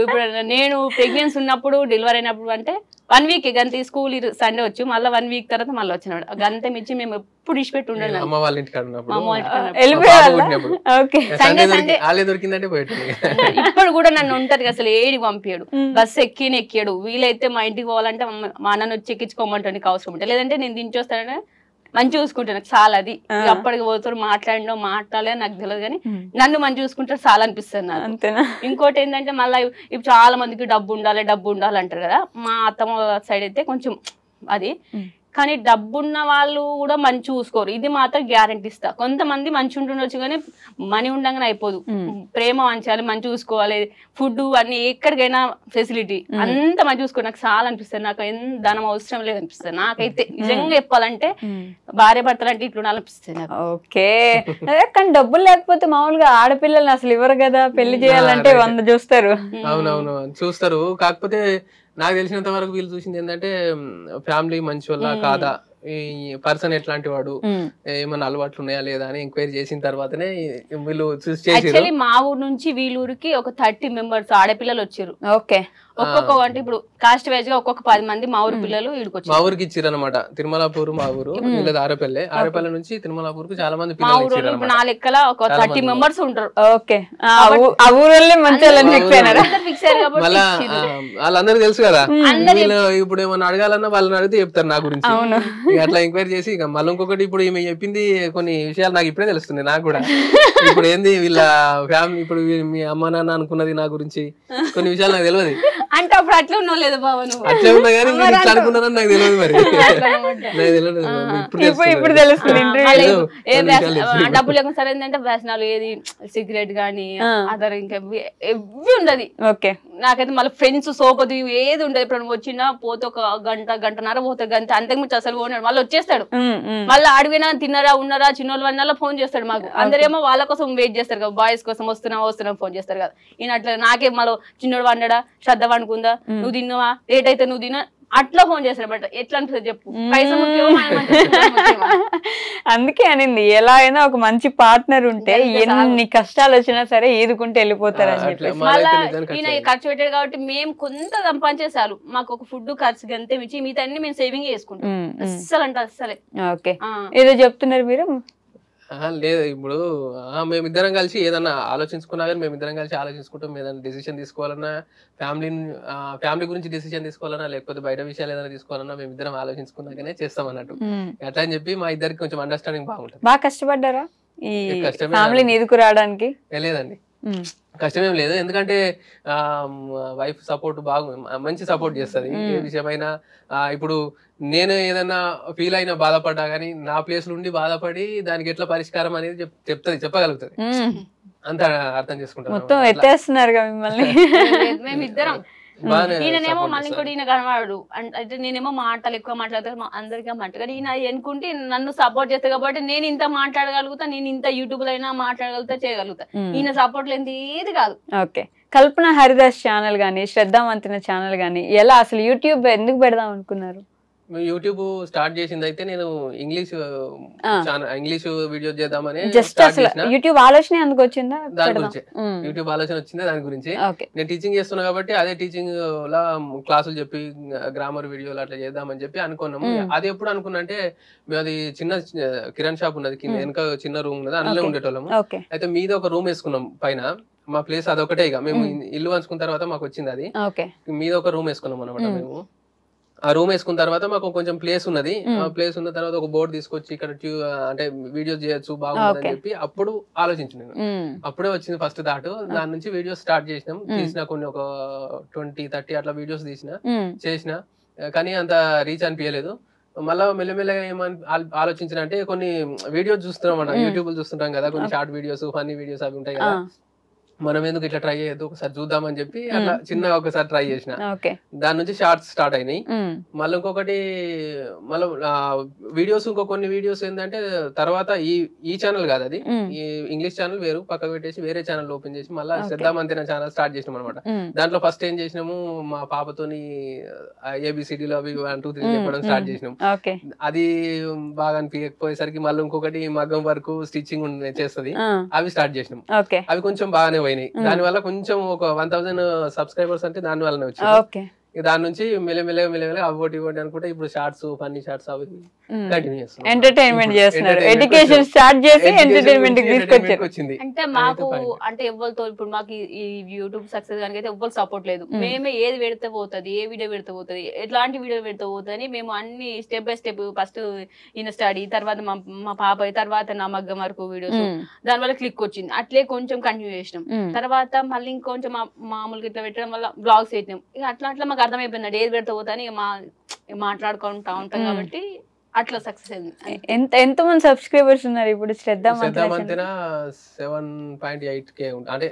ఇప్పుడు నేను ప్రెగ్నెన్సీ ఉన్నప్పుడు డెలివరీ అయినప్పుడు అంటే 1 week గంత స్కూల్ సండే వచ్చి మళ్ళీ 1 week తర్వాత మళ్ళీ వచ్చినాడు. గంత మించి మేము ఎప్పుడు ఇచ్చిపెట్టి ఉండడు. ఇప్పుడు కూడా నన్ను ఉంటారు అసలు ఏడి పంపించాడు, బస్సు ఎక్కియాడు. వీలైతే మా ఇంటికి పోవాలంటే మా అన్నను వచ్చి ఎక్కించుకోమంటాడు, నీకు అవసరం ఉంటుంది, లేదంటే నేను దించొస్తానని మంచి చూసుకుంటాను చాలా. అది అప్పటికి పోతాడు మాట్లాడలే నాకు తెలియదు, కానీ నన్ను మంచి చూసుకుంటాడు చాలా అనిపిస్తుంది నాకు. అంతేనా? ఇంకోటి ఏంటంటే మళ్ళీ ఇప్పుడు చాలా మందికి డబ్బు ఉండాలి అంటారు కదా. మా అత్తమ్మ సైడ్ అయితే కొంచెం అది కానీ డబ్బున్న వాళ్ళు కూడా మంచి చూసుకోరు. ఇది మాత్రం గ్యారెంటీ ఇస్తా. కొంతమంది మంచి ఉంటుండొచ్చు కానీ మనీ ఉండగానే అయిపోదు. ప్రేమ మంచాలి, మంచి చూసుకోవాలి, ఫుడ్ అన్ని ఎక్కడికైనా ఫెసిలిటీ అంత మంచి చూసుకోవాలి. నాకు చాలా అనిపిస్తుంది. నాకు ఎంత ధనం అవసరం లేదు అనిపిస్తుంది నాకైతే. నిజంగా చెప్పాలంటే భార్య భర్తలు అంటే ఇట్లా అనిపిస్తుంది నాకు. ఓకే, కానీ డబ్బులు లేకపోతే మామూలుగా ఆడపిల్లల్ని అసలు ఇవ్వరు కదా, పెళ్లి చేయాలంటే 100 చూస్తారు. అవునవును చూస్తారు. కాకపోతే నాకు తెలిసినంత వరకు వీళ్ళు చూసింది ఏంటంటే ఫ్యామిలీ మంచి వాళ్ళ కాదా, ఈ పర్సన్ ఎట్లాంటి వాడు, ఏమన్నా అలవాట్లు ఉన్నాయా లేదా అని ఎంక్వైరీ చేసిన తర్వాతనే వీళ్ళు చూసి చేసి. మా ఊరు నుంచి వీళ్ళూరికి ఒక 30 మెంబర్స్ ఆడపిల్లలు వచ్చారు. ఓకే, ఒక్కొక్క అంటే ఇప్పుడు కాస్ట్ వైజ్ గా ఒక్కొక్క 10 మంది మా ఊరు పిల్లలు మా ఊరికి ఇచ్చారు అనమాట. తిరుమలాపూర్ మా ఊరు, ఆరేపల్లి, ఆరేపల్లి నుంచి తిరుమలాపూర్ కు చాలా మంది మా ఊరు. ఇప్పుడు నా లెక్కల ఒక 30 మెంబర్స్ ఉంటారు. ఓకే, ఆ ఊరు మంచి ఫిక్స్ అయ్యారు కాబట్టి మళ్ళా వాళ్ళందరికీ తెలుసు కదా. వీళ్ళు ఇప్పుడు ఏమన్నా అడగాలన్నా వాళ్ళని అడిగితే చెప్తారు నా గురించి. అట్లా ఎంక్వైరీ చేసి ఇక మళ్ళీ ఇంకొకటి ఇప్పుడు ఈమె చెప్పింది కొన్ని విషయాలు నాకు ఇప్పుడే తెలుస్తుంది. నాకు కూడా ఇప్పుడు ఏంది వీళ్ళ ఫ్యామిలీ, ఇప్పుడు మీ అమ్మ నాన్న అనుకున్నది నా గురించి కొన్ని విషయాలు నాకు తెలియదు. అంటే అప్పుడు అట్లా ఉన్నావు లేదా బాబు? అట్లే ఉన్నా కానీ మీరు ఇట్లా అనుకున్నారని నాకు తెలియదు. మరి నాకు తెలియదు, ఇప్పుడు తెలుస్తుంది. డబ్బులు లేకుండా సరే ఏంటంటే వ్యసనాలు, ఏది సిగరెట్ గానీ అదర్ ఇంకా ఎవ్వి ఉండదు. ఓకే, నాకైతే మళ్ళీ ఫ్రెండ్స్ సోపది ఏది ఉండదు. ఇప్పుడు వచ్చినా పోతే ఒక గంటన్నర పోతే గంట, అంతకుమించి అసలు పోనాడు. మళ్ళీ వచ్చేస్తాడు. మళ్ళీ అడిగినా తిన్నారా ఉన్నారా చిన్నోళ్ళు వల్ల ఫోన్ చేస్తాడు మాకు. అందరేమో వాళ్ళ కోసం వెయిట్ చేస్తారు కదా, బాయ్స్ కోసం వస్తున్నా ఫోన్ చేస్తారు కదా. ఈయన అట్లా నాకే మళ్ళీ చిన్నోడు వండడా, శ్రద్ధ వండుకుందా, నువ్వు తిన్నావా, లేట్ అయితే నువ్వు తిన్నా, అట్లా ఫోన్ చేస్తారు. బట్ ఎట్లా అనిపిస్తుంది చెప్పు? పైసా ముఖ్యమా? అందుకే అనింది, ఎలా అయినా ఒక మంచి పార్ట్నర్ ఉంటే ఎన్ని కష్టాలు వచ్చినా సరే ఈదుకుంటే వెళ్ళిపోతారు అని చెప్పి. మళ్ళా ఈయన ఖర్చు పెట్టాడు కాబట్టి మేము కొంత సంపాదించేసారు. మాకు ఒక ఫుడ్ ఖర్చు అంతే, మించి మిగతా అన్ని మేము సేవింగ్ చేసుకుంటాం. అస్సలు అంటే అస్సలే. ఓకే, ఏదో చెప్తున్నారు మీరు. లేదు, ఇప్పుడు మేమిద్దరం కలిసి ఏదన్నా ఆలోచించుకున్నా కానీ మేమిద్దరం కలిసి ఆలోచించుకుంటాం. ఏదైనా డిసిషన్ తీసుకోవాలన్నా, ఫ్యామిలీ గురించి డిసిషన్ తీసుకోవాలన్నా, లేకపోతే బయట విషయాలు ఏదైనా తీసుకోవాలన్నా మేమిద్దరం ఆలోచించుకున్నాకనే చేస్తాం అన్నట్టు. అట్లా అని చెప్పి మా ఇద్దరికి కొంచెం అండర్స్టాండింగ్ బాగుంటుంది. బాగా కష్టపడ్డారా ఈ ఫ్యామిలీని ఎదుకు రావడానికి? లేదండి, కష్టమేం లేదు. ఎందుకంటే వైఫ్ సపోర్ట్ మంచి సపోర్ట్ చేస్తుంది ఏ విషయమైనా. ఇప్పుడు నేను ఏదన్నా ఫీల్ అయినా బాధపడ్డా గానీ నా ప్లేస్ నుండి బాధపడి దానికి ఎట్లా పరిష్కారం అనేది చెప్పగలుగుతుంది. అంత అర్థం చేసుకుంటాను. మొత్తం ఎత్తేస్తున్నారు మిమ్మల్ని. మేమిద్దరం ఈయననేమో మళ్ళీ ఇంకోటి ఈయన కనవాడు అంటే నేనేమో మాటలు ఎక్కువ మాట్లాడతాను, అందరికీ మాట. కానీ ఈయన ఎన్నుకుంటే నన్ను సపోర్ట్ చేస్తా కాబట్టి నేను ఇంత మాట్లాడగలుగుతా, నేను ఇంత యూట్యూబ్ లో అయినా మాట్లాడగలుగుతా, చేయగలుగుతా. ఈయన సపోర్ట్ లేని ఏది కాదు. ఓకే, కల్పన హరిదాస్ ఛానల్ గానీ, శ్రద్ధా మంతిన ఛానల్ గానీ ఎలా అసలు యూట్యూబ్ ఎందుకు పెడదాం అనుకున్నారు? యూట్యూబ్ స్టార్ట్ చేసింది అయితే నేను ఇంగ్లీష్ వీడియో చేద్దామని. జస్ట్ అసలు యూట్యూబ్ ఆలోచన ఎందుకు వచ్చిందా? దాని గురించి యూట్యూబ్ ఆలోచన వచ్చింది. దాని గురించి నేను టీచింగ్ చేస్తున్నా కాబట్టి అదే టీచింగ్ లా క్లాసులు చెప్పి గ్రామర్ వీడియోలు అట్లా చేద్దామని చెప్పి అనుకున్నాము. అది ఎప్పుడు అనుకున్నా అంటే మేము అది చిన్న కిరాణ్ షాప్ ఉన్నది, వెనక చిన్న రూమ్ ఉన్నది, అందులో ఉండేటోళ్ళము. అయితే మీద ఒక రూమ్ వేసుకున్నాం పైన. మా ప్లేస్ అదొకటే. ఇక మేము ఇల్లు వంచుకున్న తర్వాత మాకు వచ్చింది అది. మీద ఒక రూమ్ వేసుకున్నాం అనమాట. మేము ఆ రూమ్ వేసుకున్న తర్వాత మాకు కొంచెం ప్లేస్ ఉన్నది. ఆ ప్లేస్ ఉన్న తర్వాత ఒక బోర్డు తీసుకొచ్చి ఇక్కడ అంటే వీడియోస్ చేయొచ్చు బాగుందని చెప్పి అప్పుడు ఆలోచించు నేను. అప్పుడే వచ్చింది ఫస్ట్ థాట్. దాని నుంచి వీడియోస్ స్టార్ట్ చేసినాం. తీసిన కొన్ని ఒక 20-30 అట్లా వీడియోస్ చేసిన కానీ అంత రీచ్ అనిపించలేదు. మళ్ళా మెల్లమెల్లగా ఏమని ఆలోచించిన అంటే కొన్ని వీడియోస్ చూస్తున్నాం అన్నమాట, యూట్యూబ్ చూస్తుంటాం కదా, కొన్ని షార్ట్ వీడియోస్, ఫన్నీ వీడియోస్ అవి ఉంటాయి కదా. మనం ఎందుకు ఇట్లా ట్రై చేయొద్దు, ఒకసారి చూద్దామని చెప్పి అట్లా చిన్నగా ఒకసారి ట్రై చేసిన. దాని నుంచి షార్ట్స్ స్టార్ట్ అయినాయి. మళ్ళీ ఇంకొకటి మళ్ళీ వీడియోస్, కొన్ని వీడియోస్ ఏంటంటే తర్వాత ఈ ఛానల్ కాదు, అది ఈ ఇంగ్లీష్ ఛానల్ వేరు పక్కకు పెట్టేసి వేరే ఛానల్ ఓపెన్ చేసి మళ్ళీ శ్రద్ధా మంతిన ఛానల్ స్టార్ట్ చేసినాం అనమాట. దాంట్లో ఫస్ట్ ఏం చేసినాము, మా పాపతోని ABCDలు అవి 1 2 3 చెప్పడం స్టార్ట్ చేసినాం. అది బాగా అనిపించకపోయేసరికి మళ్ళీ ఇంకొకటి మగ్గం వరకు స్టిచ్చింగ్ చేస్తుంది, అవి స్టార్ట్ చేసినాం. అవి కొంచెం బాగానే పోయినాయి. దాని వల్ల కొంచెం ఒక 1000 సబ్స్క్రైబర్స్ అంటే దాని వల్లనే వచ్చింది. దాని నుంచి మెల్లమెల్లగా అవ్వటి అనుకుంటే ఇప్పుడు షార్ట్స్, ఫన్నీ షార్ట్స్ అవి కంటిన్యూ చేస్తున్నాం. ఎంటర్టైన్మెంట్ చేస్తున్నారు, ఎడ్యుకేషన్ స్టార్ట్ చేసి ఎంటర్టైన్మెంట్ తీసుకొచ్చింది. అంటే మాకు అంటే ఎవరితో ఇప్పుడు మాకు ఈ యూట్యూబ్ సక్సెస్ కనుక అయితే ఎవ్వరు సపోర్ట్ లేదు. మేమే ఏది పెడితే పోతుంది, ఏ వీడియో పెడితే పోతుంది, ఎట్లాంటి వీడియో పెడితే పోతుంది, మేము అన్ని స్టెప్ బై స్టెప్ ఫస్ట్ ఈయన స్టడీ, తర్వాత మా పాప, తర్వాత నా మగ్గం వరకు వీడియోస్, దాని వల్ల క్లిక్ వచ్చింది. అట్లే కొంచెం కంటిన్యూ చేసినాం. తర్వాత మళ్ళీ ఇంకొంచెం మామూలుగా ఇట్లా పెట్టడం వల్ల బ్లాగ్స్ పెట్టినాం. ఇక అట్లా మాకు అర్థమైపోయింది ఏది పెడితే పోతా అని మాట్లాడుకుంటా ఉంటాం కాబట్టి అట్లా సక్సెస్ అయింది. ఎంతమంది సబ్స్క్రైబర్స్ ఉన్నారు ఇప్పుడు శ్రద్ధ మంతెన 7.8K అంటే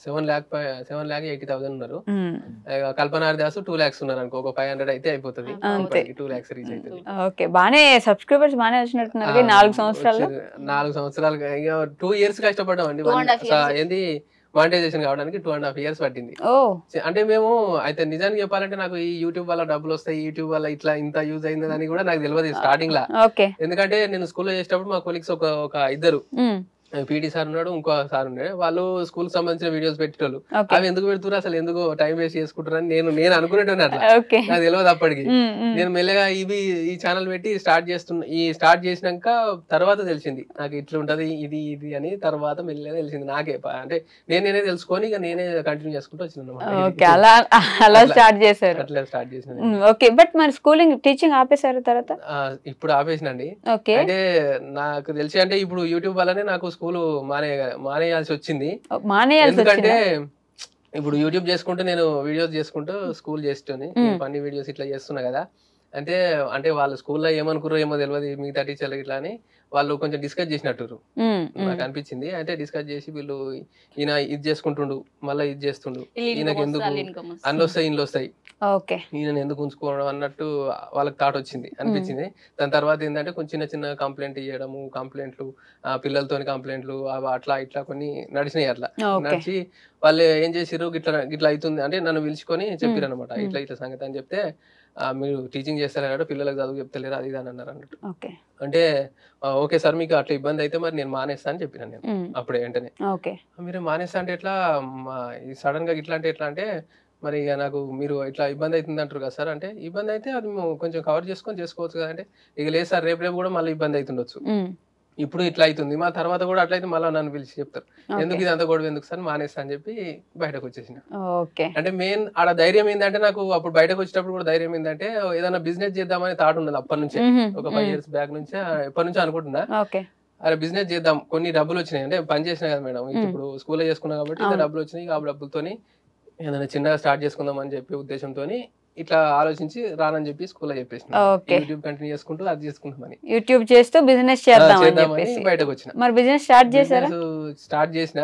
7,80,000 ఉన్నారు. కల్పన హరిదాస్ 2 lakhs ఉన్నారు అనుకో, ఒక 500 అయితే అయిపోతుంది, 2 lakhs రీచ్ అవుతుంది. ఓకే, బానే సబ్స్క్రైబర్స్ బానే వచ్చినట్టున్నారు. 4 సంవత్సరాలు 4 సంవత్సరాలు 2 years కష్టపడ్డాం అండి. ఏంది మానిటైజేషన్ కావడానికి 2.5 years పట్టింది. అంటే మేము అయితే నిజానికి చెప్పాలంటే నాకు ఈ యూట్యూబ్ వల్ల డబ్బులు వస్తాయి, యూట్యూబ్ వల్ల ఇట్లా ఇంత యూజ్ అయిందని కూడా నాకు తెలియదు స్టార్టింగ్ లా. ఎందుకంటే నేను స్కూల్లో చేసేటప్పుడు మా కొలీగ్స్ ఒక ఇద్దరు పీటీ సార్ ఉన్నాడు, ఇంకో సార్ ఉన్నాడు, వాళ్ళు స్కూల్ సంబంధించిన వీడియోస్ పెట్టేటోళ్ళు. అవి ఎందుకు పెడుతున్నారు అసలు, ఎందుకు టైం వేస్ట్ చేసుకుంటారు అని నేను అనుకునేటోని. అట్లా నాకు తెలియదు అప్పటికి. నేను మెల్లగా ఈ ఛానల్ పెట్టి స్టార్ట్ చేసినాక తర్వాత తెలిసింది నాకు ఇట్లా ఉంటది ఇది అని. తర్వాత మెల్లగా తెలిసింది నాకే. అంటే నేనే తెలుసుకొని ఇక నేనే కంటిన్యూ చేసుకుంటూ వచ్చినాను. అలా స్టార్ట్ చేశారు. అట్లా స్టార్ట్ చేసిన. ఓకే, బట్ మరి స్కూలింగ్ టీచింగ్ ఆపేశారు తర్వాత? ఇప్పుడు ఆపేసినండి. అంటే నాకు తెలిసి అంటే ఇప్పుడు యూట్యూబ్ వల్లనే నాకు స్కూల్ మానేయాల్సి వచ్చింది. ఎందుకంటే ఇప్పుడు యూట్యూబ్ చేసుకుంటూ నేను వీడియోస్ చేసుకుంటూ స్కూల్ చేస్తూనే ఫన్నీ వీడియోస్ ఇట్లా చేస్తున్నా కదా. అంటే వాళ్ళు స్కూల్లో ఏమనుకురో ఏమో తెలియదు, మిగతా టీచర్లు ఇట్లా అని వాళ్ళు కొంచెం డిస్కస్ చేసినట్టు నాకు అనిపించింది. అంటే డిస్కస్ చేసి వీళ్ళు ఈయన ఇది చేసుకుంటుండు, మళ్ళీ ఇది చేస్తుండు, ఈయనకి ఎందుకు అందులో వస్తాయి ఇంట్లో వస్తాయి, ఈయన ఎందుకు ఉంచుకోవడం అన్నట్టు వాళ్ళకి థాట్ అనిపించింది. దాని తర్వాత ఏంటంటే కొంచెం చిన్న కంప్లైంట్ ఇవ్వడము, కంప్లైంట్లు పిల్లలతోని కంప్లైంట్లు అట్లా ఇట్లా కొన్ని నడిచినాయి. అట్లా నడిచి వాళ్ళు ఏం చేసిర్రు, గిట్లా అవుతుంది అంటే నన్ను పిలుచుకొని చెప్పారు అనమాట. ఇట్లా సంగతి అని చెప్తే, మీరు టీచింగ్ చేస్తారన్నాడు, పిల్లలకు చదువు చెప్తలేరు అది ఇది అని అన్నారు అన్నట్టు. అంటే ఓకే సార్, మీకు అట్లా ఇబ్బంది అయితే మరి నేను మానేస్తా అని చెప్పిన. నేను అప్పుడే వెంటనే మీరు మానేస్తా అంటే ఎట్లా, సడన్ గా ఇట్లా అంటే మరి ఇక నాకు మీరు ఇట్లా ఇబ్బంది అవుతుంది అంటారు కదా సార్. అంటే ఇబ్బంది అయితే అది కొంచెం కవర్ చేసుకోవచ్చు కదంటే, ఇక లేదు సార్ రేపు కూడా మళ్ళీ ఇబ్బంది అవుతుండొచ్చు, ఇప్పుడు ఇట్లా అవుతుంది మా తర్వాత కూడా అట్లయితే మళ్ళీ నన్ను పిలిచి చెప్తారు, ఎందుకు ఇది అంత గొడవ ఎందుకు సార్ మానేస్తా అని చెప్పి బయటకు వచ్చేసిన. అంటే మెయిన్ ఆడ ధైర్యం ఏంటంటే నాకు అప్పుడు బయటకు వచ్చేటప్పుడు కూడా ధైర్యం ఏంటంటే ఏదైనా బిజినెస్ చేద్దామని థాట్ ఉన్నది అప్పటి నుంచే, ఒక 5 years బ్యాక్ నుంచే ఎప్పటి నుంచో అనుకుంటున్నా. అరే బిజినెస్ చేద్దాం, కొన్ని డబ్బులు వచ్చినాయి అంటే పని చేసినా కదా మేడం, ఇప్పుడు స్కూల్లో చేసుకున్నా కాబట్టి డబ్బులు వచ్చినాయి, ఆ డబ్బులతోని ఏదైనా చిన్నగా స్టార్ట్ చేసుకుందాం అని చెప్పి ఉద్దేశంతో ఇట్లా ఆలోచించి రానని చెప్పి స్కూల్లో చెప్పేసిన. యూట్యూబ్ కంటిన్యూ చేసుకుంటూ అది చేసుకుంటామని, యూట్యూబ్ చేస్తూ బిజినెస్ చేద్దామని బయటకు వచ్చిన. మరి బిజినెస్ స్టార్ట్ చేసిన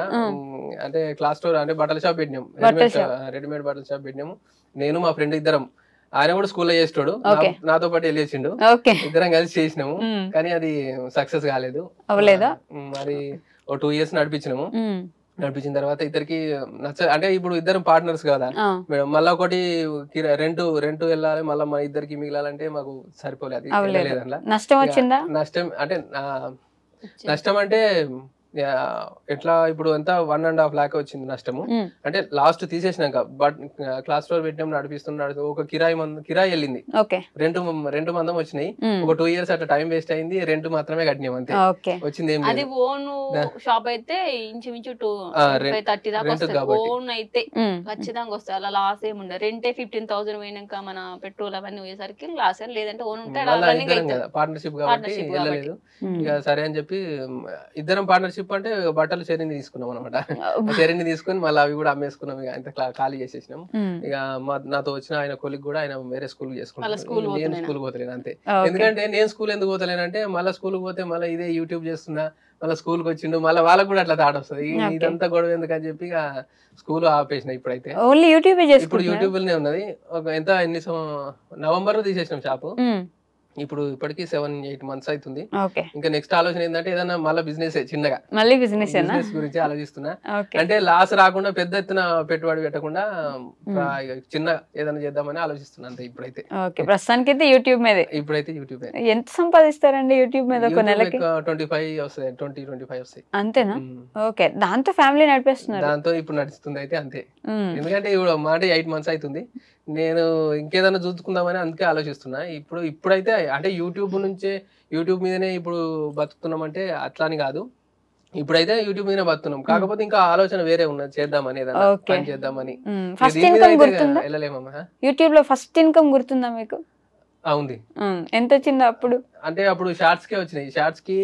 అంటే క్లాస్ స్టోర్ అంటే బట్టల షాప్ పెట్టినాం, రెడీమేడ్ బట్టల షాప్ పెట్టినాము. నేను మా ఫ్రెండ్ ఇద్దరం, ఆయన కూడా స్కూల్లో చేస్తాడు, నాతో పాటు వెళ్ళేసిండు, ఇద్దరం కలిసి చేసినాము. కానీ అది సక్సెస్ కాలేదు. మరి ఓ 2 years నడిపించినాము. నడిపించిన తర్వాత ఇద్దరికి అంటే ఇప్పుడు ఇద్దరు పార్ట్నర్స్ కదా మేడం, మళ్ళీ ఒకటి రెంట్ వెళ్ళాలి, మళ్ళీ మా ఇద్దరికి మిగిలాలంటే మాకు సరిపోలేదు. నష్టం అంటే ఎట్లా ఇప్పుడు ఎంత 1.5 lakh వచ్చింది నష్టము. అంటే లాస్ట్ తీసేసినాక బట్ క్లాస్ స్టోర్ పెట్టినాం, నడిపిస్తున్నాడు. ఒక కిరాయి వెళ్ళింది, రెండు మందం వచ్చినాయి. ఒక 2 years అట్లా టైం వేస్ట్ అయింది, రెంట్ మాత్రమే కట్టినాం అంతే. వచ్చింది ఏం లేదు. ఓన్ షాప్ అయితే ఇంచుమించు 30 దాకా వస్తుంది. ఓన్ అయితే ఖచ్చితంగా వస్తాయి, అలా లాస్ ఏమి ఉండదు. రెంటే 15,000 పోయినాక మన పెట్రోల్ అవన్నీ పోయేసరికి లాస్ అని, లేదంటే ఓన్ ఉంటే పార్ట్నర్షిప్ కాబట్టి వెళ్ళలేదు. ఇక సరే అని చెప్పి ఇద్దరం పార్ట్నర్షిప్ అంటే బట్టలు చెరిని తీసుకున్నాం అనమాట. చెరిని తీసుకుని మళ్ళీ అవి కూడా అమ్మేసుకున్నాం. ఇక అంత ఖాళీ చేసేసినాం. ఇక నాతో వచ్చిన ఆయన కొలిగ్ కూడా ఆయన వేరే స్కూల్ చేసుకున్నాను, నేను స్కూల్ పోతలేను అంతే. ఎందుకంటే నేను స్కూల్ ఎందుకు పోతలేనంటే మళ్ళీ స్కూల్ పోతే మళ్ళీ ఇదే యూట్యూబ్ చేస్తున్నా, మళ్ళీ స్కూల్ కి వచ్చిండు, మళ్ళీ వాళ్ళకి కూడా అట్లా థాట్ వస్తుంది, ఇదంతా గొడవ ఎందుకు అని చెప్పి ఇక స్కూల్ ఆపేసిన. ఇప్పుడైతే ఇప్పుడు యూట్యూబ్ లోనే ఉన్నది. ఎన్ని నవంబర్ లో తీసేసినాం షాపు. ఇప్పుడు ఇప్పటికి 7-8 months అవుతుంది. ఇంకా నెక్స్ట్ ఆలోచన ఏంటంటే ఏదైనా మళ్ళీ బిజినెస్ చిన్నగా బిజినెస్ గురించి ఆలోచిస్తున్నా. అంటే లాస్ రాకుండా పెద్ద ఎత్తున పెట్టుబడి పెట్టకుండా చిన్న ఏదైనా చేద్దామని ఆలోచిస్తున్నా అంతే ఇప్పుడైతే. ప్రస్తుతానికి అయితే యూట్యూబ్ మీద. ఇప్పుడైతే యూట్యూబ్ ఎంత సంపాదిస్తారండి యూట్యూబ్ మీద? 25 వస్తాయి, 20-25 వస్తాయి. అంతేనా? ఓకే, దాంతో ఫ్యామిలీ నడిపేస్తున్నారు. దాంతో ఇప్పుడు నడుస్తుంది అయితే అంతే. ఎందుకంటే ఇప్పుడు మాట 8 months అవుతుంది, నేను ఇంకేదైనా చూసుకుందామని అందుకే ఆలోచిస్తున్నా. ఇప్పుడైతే అంటే యూట్యూబ్ మీదనే ఇప్పుడు బతుకుతున్నాం అంటే అట్లా అని కాదు, ఇప్పుడైతే యూట్యూబ్ మీదనే బతున్నాం. కాకపోతే ఇంకా ఆలోచన వేరే ఉన్నది, చేద్దామని ఏదైనా పని చేద్దామని. వెళ్ళలేమమ్మా. యూట్యూబ్ లో ఫస్ట్ ఇన్కమ్ గుర్తుందా మీకు? ఉంది. ఎంత వచ్చింది అప్పుడు? అంటే అప్పుడు షార్ట్స్ కే వచ్చినాయి. షార్ట్స్ కి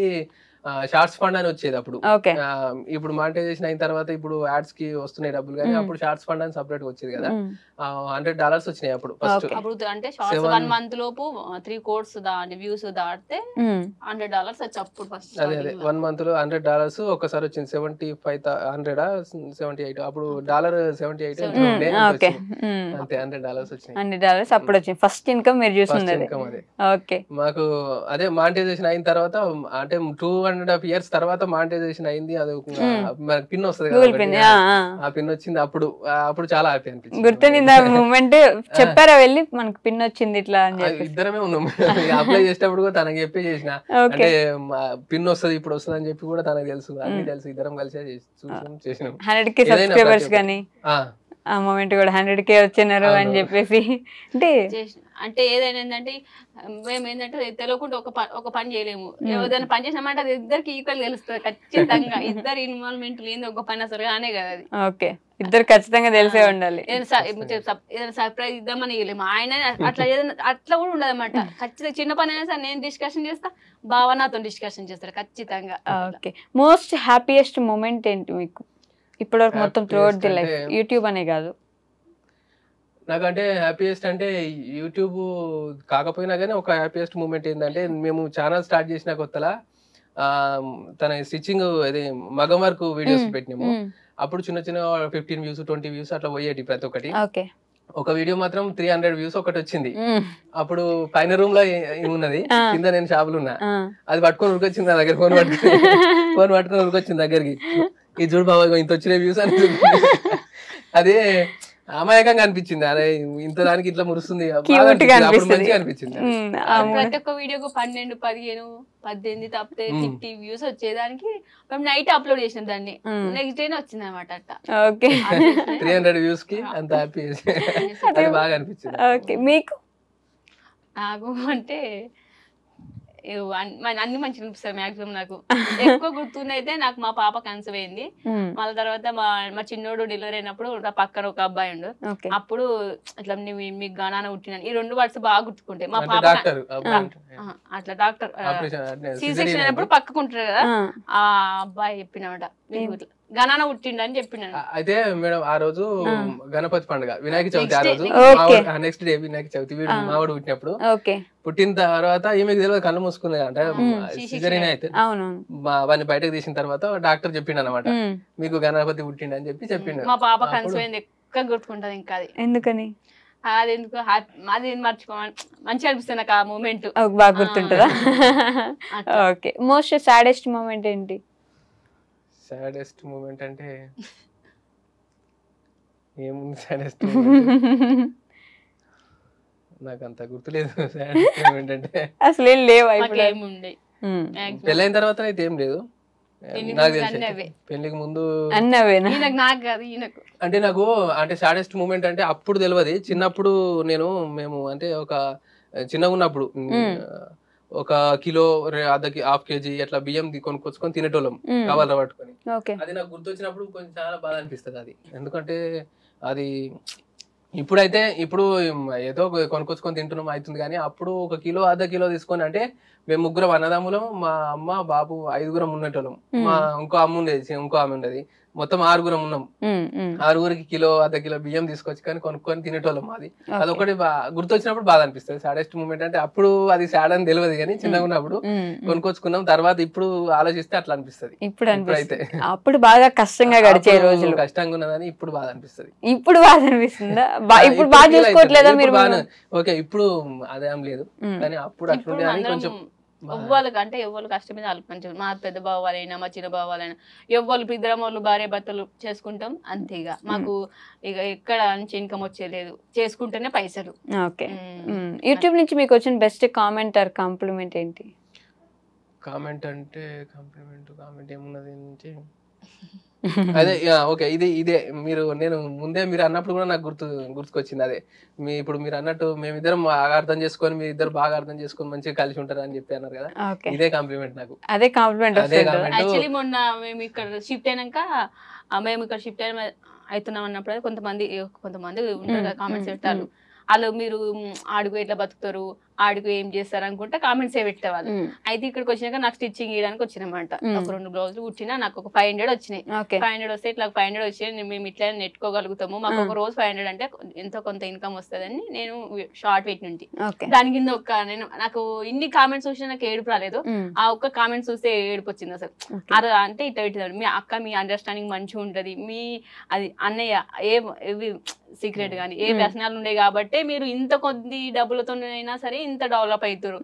షార్ట్స్ ఫండ్ అని వచ్చేది అప్పుడు. ఇప్పుడు మానిటైజేషన్ అయిన తర్వాత ఇప్పుడు యాడ్స్ కి వస్తున్నాయి డబ్బులు, కానీ అప్పుడు షార్ట్స్ ఫండ్ అని సపరేట్ వచ్చేది కదా. $100 వచ్చినాయి అప్పుడు ఫస్ట్. అప్పుడు అంటే షార్ట్స్ 1 మంత్ లోపు 3 crores వ్యూస్ దాటితే $100 వచ్చి అప్పుడు ఫస్ట్. అదే 1 month లో $100 ఒకసారి వచ్చింది. 78 అప్పుడు $78 అంతే. $100 వచ్చినాయి. $100 అప్పుడు వచ్చింది ఫస్ట్ ఇన్కమ్ మీరు చూసింది. మాకు అదే మానిటైజేషన్ అయిన తర్వాత అంటే 2.5 years తర్వాత మానిటైజేషన్ అయింది. అది పిన్ వస్తుంది కదా, ఆ పిన్ వచ్చింది. అప్పుడు చాలా హ్యాపీ అనిపించింది. గుర్తుందా మూమెంట్? చెప్పారా వెళ్ళి మనకు పిన్ వచ్చింది ఇట్లా అని చెప్పి? ఇద్దరమే ఉన్నాం. అప్లై చేసేటప్పుడు కూడా తనకి చెప్పి చేసిన, అంటే పిన్ వస్తుంది ఇప్పుడు వస్తుంది అని చెప్పి కూడా తనకు తెలుసు, అన్ని తెలుసు. ఇద్దరం కలిసి చేసినాం. 100K సబ్స్క్రైబర్స్ కానీ ఆ మూమెంట్ కూడా 100K వచ్చినారు అని చెప్పేసి. అంటే ఏదైనా ఏంటంటే మేము ఏంటంటే తెలియకుండా ఒక పని చేయలేము. ఏదైనా పని చేసినామంటే అది ఇద్దరికి ఈక్వల్ తెలుస్తుంది ఖచ్చితంగా. ఇద్దరు ఇన్వాల్వ్మెంట్ లేని ఒక పని అసలు కానే కదా అది. ఓకే, ఇద్దరు ఖచ్చితంగా తెలిసే ఉండాలి. ఏదైనా సర్ప్రైజ్ ఇద్దామని వేయలేము. ఆయన అట్లా ఏదైనా అట్లా కూడా ఉండదు అనమాట. ఖచ్చితంగా చిన్న పని అయినా సరే నేను డిస్కషన్ చేస్తా, భావనతో డిస్కషన్ చేస్తారు ఖచ్చితంగా. ఓకే, మోస్ట్ హ్యాపీయెస్ట్ మూమెంట్ ఏంటి మీకు ఇప్పటివరకు మొత్తం త్రూఅవుట్ ది లైఫ్? యూట్యూబ్ అనే కాదు. నాకంటే హ్యాపీయెస్ట్ అంటే యూట్యూబ్ కాకపోయినా కానీ ఒక హ్యాపీయెస్ట్ మూమెంట్ ఏంటంటే, మేము ఛానల్ స్టార్ట్ చేసిన కొత్తలా తన స్టిచ్చింగ్ అదే మగం వర్క్ వీడియోస్ పెట్టినాము. అప్పుడు చిన్న చిన్న 15 views 20 views అట్లా పోయేటి ప్రతి ఒక్కటి. ఒక వీడియో మాత్రం 300 views ఒకటి వచ్చింది. అప్పుడు పైన రూమ్ లో ఉన్నది, కింద నేను షాపులు ఉన్నా. అది పట్టుకొని ఉరికొచ్చింది నా దగ్గర, ఫోన్ పట్టుకొని ఉరికొచ్చింది దగ్గరికి. ఇది చూడు బాబా ఇంత వచ్చిన వ్యూస్ అని. అదే అమాయకంగా అనిపించింది. అరే ఇంత దానికి ఇట్లా మురుస్తుంది అనిపించింది. ప్రతి ఒక్క వీడియోకు 12, 15, 18 తప్పితే 50 views వచ్చేదానికి మేము నైట్ అప్లోడ్ చేసినాం. దాన్ని నెక్స్ట్ డే వచ్చింది అనమాట. అట్లా 300 views కి అంత హ్యాపీ, అది బాగా అనిపించింది. ఓకే, మీకు? నాకు అంటే అన్ని మంచిగా అనిపిస్తారు మాక్సిమం. నాకు ఎక్కువ గుర్తుందైతే నాకు మా పాప కన్సీవ్ అయింది. మళ్ళీ తర్వాత మా చిన్నోడు డెలివరీ అయినప్పుడు నా పక్కన ఒక అబ్బాయి ఉండు. అప్పుడు ఇట్లా మీకు గణాన పుట్టిన ఈ 2 words బాగా గుర్తుకుంటాయి. మా పాప అట్లా డాక్టర్ C-section అయినప్పుడు పక్కకుంటారు కదా, ఆ అబ్బాయి చెప్పినమాట గణాన పుట్టిండు అని చెప్పినాను. అయితే మేడం ఆ రోజు గణపతి పండుగ, వినాయక చవితి. ఆ రోజు నెక్స్ట్ డే వినాయక చవితి. వీడు మావాడు పుట్టినప్పుడు, పుట్టిన తర్వాత ఈమెకు తెలియదు, కళ్ళు మూసుకున్నాయి అంటే సిజరీన్ అయితే. వాడిని బయటకు తీసిన తర్వాత డాక్టర్ చెప్పిండు అనమాట, మీకు గణపతి పుట్టిండు అని చెప్పిండు. మా పాప కన్సీవ్ అయింది ఎక్కువ గుర్తుకుంటది. ఇంకా అది ఎందుకని? అది ఎందుకు అది మంచిగా అనిపిస్తుంది నాకు ఆ మూమెంట్. బాగా గుర్తుంటుందా? ఓకే, మోస్ట్ సాడెస్ట్ మూమెంట్ ఏంటి? సాడెస్ట్ మూమెంట్ అంటే ఏముంది? సాడెస్ట్ నాకు అంత గుర్తులేదు. సాడెస్ట్ మూమెంట్ అంటే అసలు ఏం లేవు. పెళ్ళైన తర్వాత అయితే ఏం లేదు. నాకు తెలిసి పెళ్లికి ముందు అంటే నాకు అంటే సాడెస్ట్ మూమెంట్ అంటే అప్పుడు తెలియదు. చిన్నప్పుడు మేము అంటే ఒక చిన్నగా ఉన్నప్పుడు 1 kilo 1/2 kg అట్లా బియ్యం కొనుక్కొచ్చుకొని తినేటోళ్ళం కవర్లో పట్టుకొని. అది నాకు గుర్తొచ్చినప్పుడు కొంచెం చాలా బాధ అనిపిస్తుంది అది. ఎందుకంటే అది ఇప్పుడైతే ఇప్పుడు ఏదో కొనుక్కొచ్చుకొని తింటున్నాం అవుతుంది, కానీ అప్పుడు 1 kilo 1/2 kilo తీసుకొని, అంటే మేము 3 అన్నదమ్ములం, మా అమ్మ బాబు 5 ఉన్నట్టోళ్ళం. మా ఇంకో అమ్మ ఉండేది, ఇంకో ఆమె ఉండేది, మొత్తం 6 ఉన్నాం. 6కి 1 kilo 1/2 kilo బియ్యం తీసుకొచ్చి కానీ కొనుక్కొని తినేటోళ్ళం. అదొకటి గుర్తొచ్చినప్పుడు బాధ అనిపిస్తుంది. సాడెస్ట్ మూమెంట్ అంటే అప్పుడు అది సాడ్ అని తెలియదు, కానీ చిన్నగా ఉన్నప్పుడు కొనుక్కొచ్చుకున్నాం. తర్వాత ఇప్పుడు ఆలోచిస్తే అట్లా అనిపిస్తుంది. ఇప్పుడైతే అప్పుడు బాగా కష్టంగా గడిచే రోజులు కష్టంగా ఉన్నదని ఇప్పుడు బాధ అనిపిస్తుంది. ఇప్పుడు బాధ అనిపిస్తుందా? ఇప్పుడు బాగా చూసుకోవట్లేదా మీరు? ఓకే, ఇప్పుడు అదేం లేదు, కానీ అప్పుడు అట్లుండే అని కొంచెం ఎవ్వరికి అంటే ఎవ్వరు కష్టమే మంచిగా. మా పెద్ద బావ వాళ్ళైనా మా చిన్న బావ వాళ్ళైనా ఎవ్వరు ఇద్దరం వాళ్ళు భార్య భర్తలు చేసుకుంటాం అంతే. ఇక మాకు ఇక ఎక్కడ నుంచి ఇన్కమ్ వచ్చేలేదు, చేసుకుంటేనే పైసలు. ఓకే, యూట్యూబ్ నుంచి మీకు వచ్చిన బెస్ట్ కామెంట్ ఆర్ కాంప్లిమెంట్ ఏంటి? కామెంట్ అంటే కామెంట్ ఏమున్నది నుంచి అదే ఓకే, ఇదే నేను ముందే మీరు అన్నప్పుడు కూడా నాకు గుర్తుకొచ్చింది. అదే ఇప్పుడు మీరు అన్నట్టు మేమిద్దరం బాగా అర్థం చేసుకొని, మీ ఇద్దరు బాగా అర్థం చేసుకొని మంచిగా కలిసి ఉంటారు అని చెప్పి అన్నారు కదా, ఇదే కాంప్లిమెంట్ నాకు. అదే కాంప్లిమెంట్. యాక్చువల్లీ మొన్న మేము ఇక్కడ షిఫ్ట్ అయినాక అవుతున్నాం అన్నప్పుడు కొంతమంది ఉంటారు కామెంట్స్ పెట్టారు. వాళ్ళు మీరు ఆడుగు ఎట్లా బతుకుతారు, ఆడికి ఏం చేస్తారు అనుకుంటే కామెంట్స్ పెట్టేవాళ్ళు. అయితే ఇక్కడికి వచ్చినాక నాకు స్టిచ్చింగ్ చేయడానికి వచ్చినమాట. ఒక 2 బ్లౌజులు కుట్టినా నాకు ఒక 500 వచ్చినాయి. 500 వస్తే ఇట్లా 500 వచ్చి మేము ఇట్లా నెట్టుకోగలుగుతాము, మాకు ఒక రోజు 500 అంటే ఎంతో కొంత ఇన్కమ్ వస్తుందని నేను షార్ట్ పెట్టింది. దాని కింద నాకు ఇన్ని కామెంట్స్ చూసినా నాకు ఏడుపు రాలేదు. ఆ ఒక్క కామెంట్స్ చూస్తే ఏడుపు వచ్చింది అసలు. అది అంటే ఇట్లా మీ అక్క మీ అండర్స్టాండింగ్ మంచిగా ఉంటది, మీ అది అన్నయ్య ఏవి సీక్రెట్ గానీ ఏ వ్యసనాలు ఉండే కాబట్టి మీరు ఇంత కొద్ది డబ్బులతోనైనా సరే ఇంత డెవలప్ అవుతారు.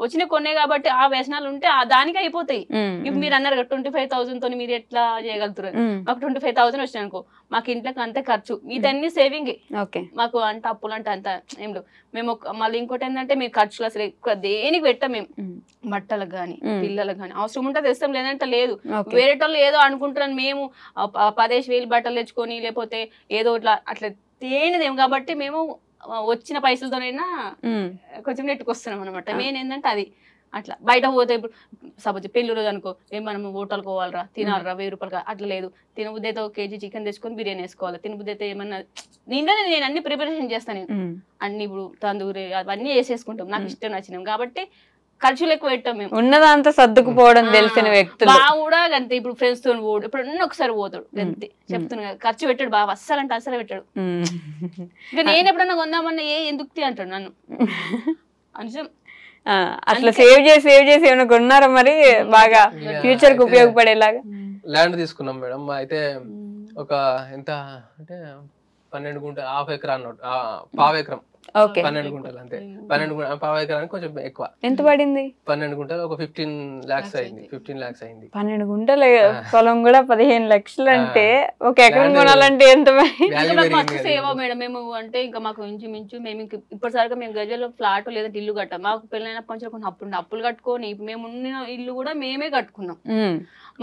వచ్చిన కొన్నే కాబట్టి ఆ వ్యసనాలు ఉంటే దానికి అయిపోతాయి. ఇప్పుడు మీరు అన్నారు 25,000 తో మీరు ఎట్లా చేయగలుగుతారు. మాకు 25,000 వచ్చినాయి అనుకో, మాకు ఇంట్లోకి అంతే ఖర్చు, మీదన్నీ సేవింగ్. మాకు అంటే అప్పులు అంటే అంత ఏం లేవు. మేము మళ్ళీ ఇంకోటి ఏంటంటే మేము ఖర్చులు అసలు ఎక్కువ దేనికి పెట్టాం. మేము బట్టలకు గానీ పిల్లలకు గానీ అవసరం ఉంటే తెస్తాం, లేదంటే లేదు. వేరే వాళ్ళు ఏదో అనుకుంటున్నాను, మేము 10,000 బట్టలు తెచ్చుకొని లేకపోతే ఏదో ఇట్లా అట్లా తేనిదేం కాబట్టి మేము వచ్చిన పైసలతోనైనా కొంచెం నెట్టుకొస్తున్నాం అనమాట. మెయిన్ ఏంటంటే అది అట్లా. బయట పోతే ఇప్పుడు సపోజ్ పెళ్లి రోజు అనుకో, మనం హోటల్కి పోవాలరా, తినాలరా, 1000 రూపాయలు అట్లా లేదు. తినబుద్ధి అయితే 1 కేజీ చికెన్ తెచ్చుకొని బిర్యానీ వేసుకోవాలి. తినబుద్ధి అయితే ఏమన్నా దీంట్లోనే నేను అన్ని ప్రిపరేషన్ చేస్తాను. నేను అన్ని ఇప్పుడు తందూరి అవన్నీ వేసేసుకుంటాం, నాకు ఇష్టం నచ్చినాం కాబట్టి ఖర్చులు ఎక్కువ పెట్టాం. మేము ఉన్నదంతా సర్దుకుపోవడం తెలిసిన వ్యక్తులు బాగా కూడా అంతే. ఇప్పుడు ఫ్రెండ్స్ తో పోడు, ఇప్పుడు అన్నీ ఒకసారి పోతాడు అంతే. చెప్తున్నా ఖర్చు పెట్టాడు బాగా, అస్సలు అంటే అస్సలు పెట్టాడు. ఇంకా నేను ఎప్పుడన్నా కొందామన్నా ఎందుకు అంటాడు నన్ను. అంశం అట్లా సేవ్ చేసి ఏమైనా కొన్నారా మరి బాగా ఫ్యూచర్ కి ఉపయోగపడేలాగా? ల్యాండ్ తీసుకున్నాం మేడం. అయితే ఒక ఎంత అంటే 12 గుంటలు, హాఫ్ ఎకరా అన్నట్టు, పావు ఎకరం, 12 గుంటలు అంతే. 12 పావు ఎకరానికి కొంచెం ఎక్కువ. ఎంత పడింది? 12 గుంటలు ఒక 15 lakhs అయింది. 15 lakhs అయింది. 12 గుంటల పొలం కూడా 15 లక్షలు అంటే ఒక ఎకరం కొనాలంటే ఎంత సేవ మేడం. మేము అంటే ఇంకా మాకు ఇంచుమించు మేము ఇప్పటిసరిగా మేము గజలో ఫ్లాట్ లేదా ఇల్లు కట్టాం. మాకు పెళ్ళైన పంచుకొని అప్పులు కట్టుకొని మేము ఉన్న ఇల్లు కూడా మేమే కట్టుకున్నాం.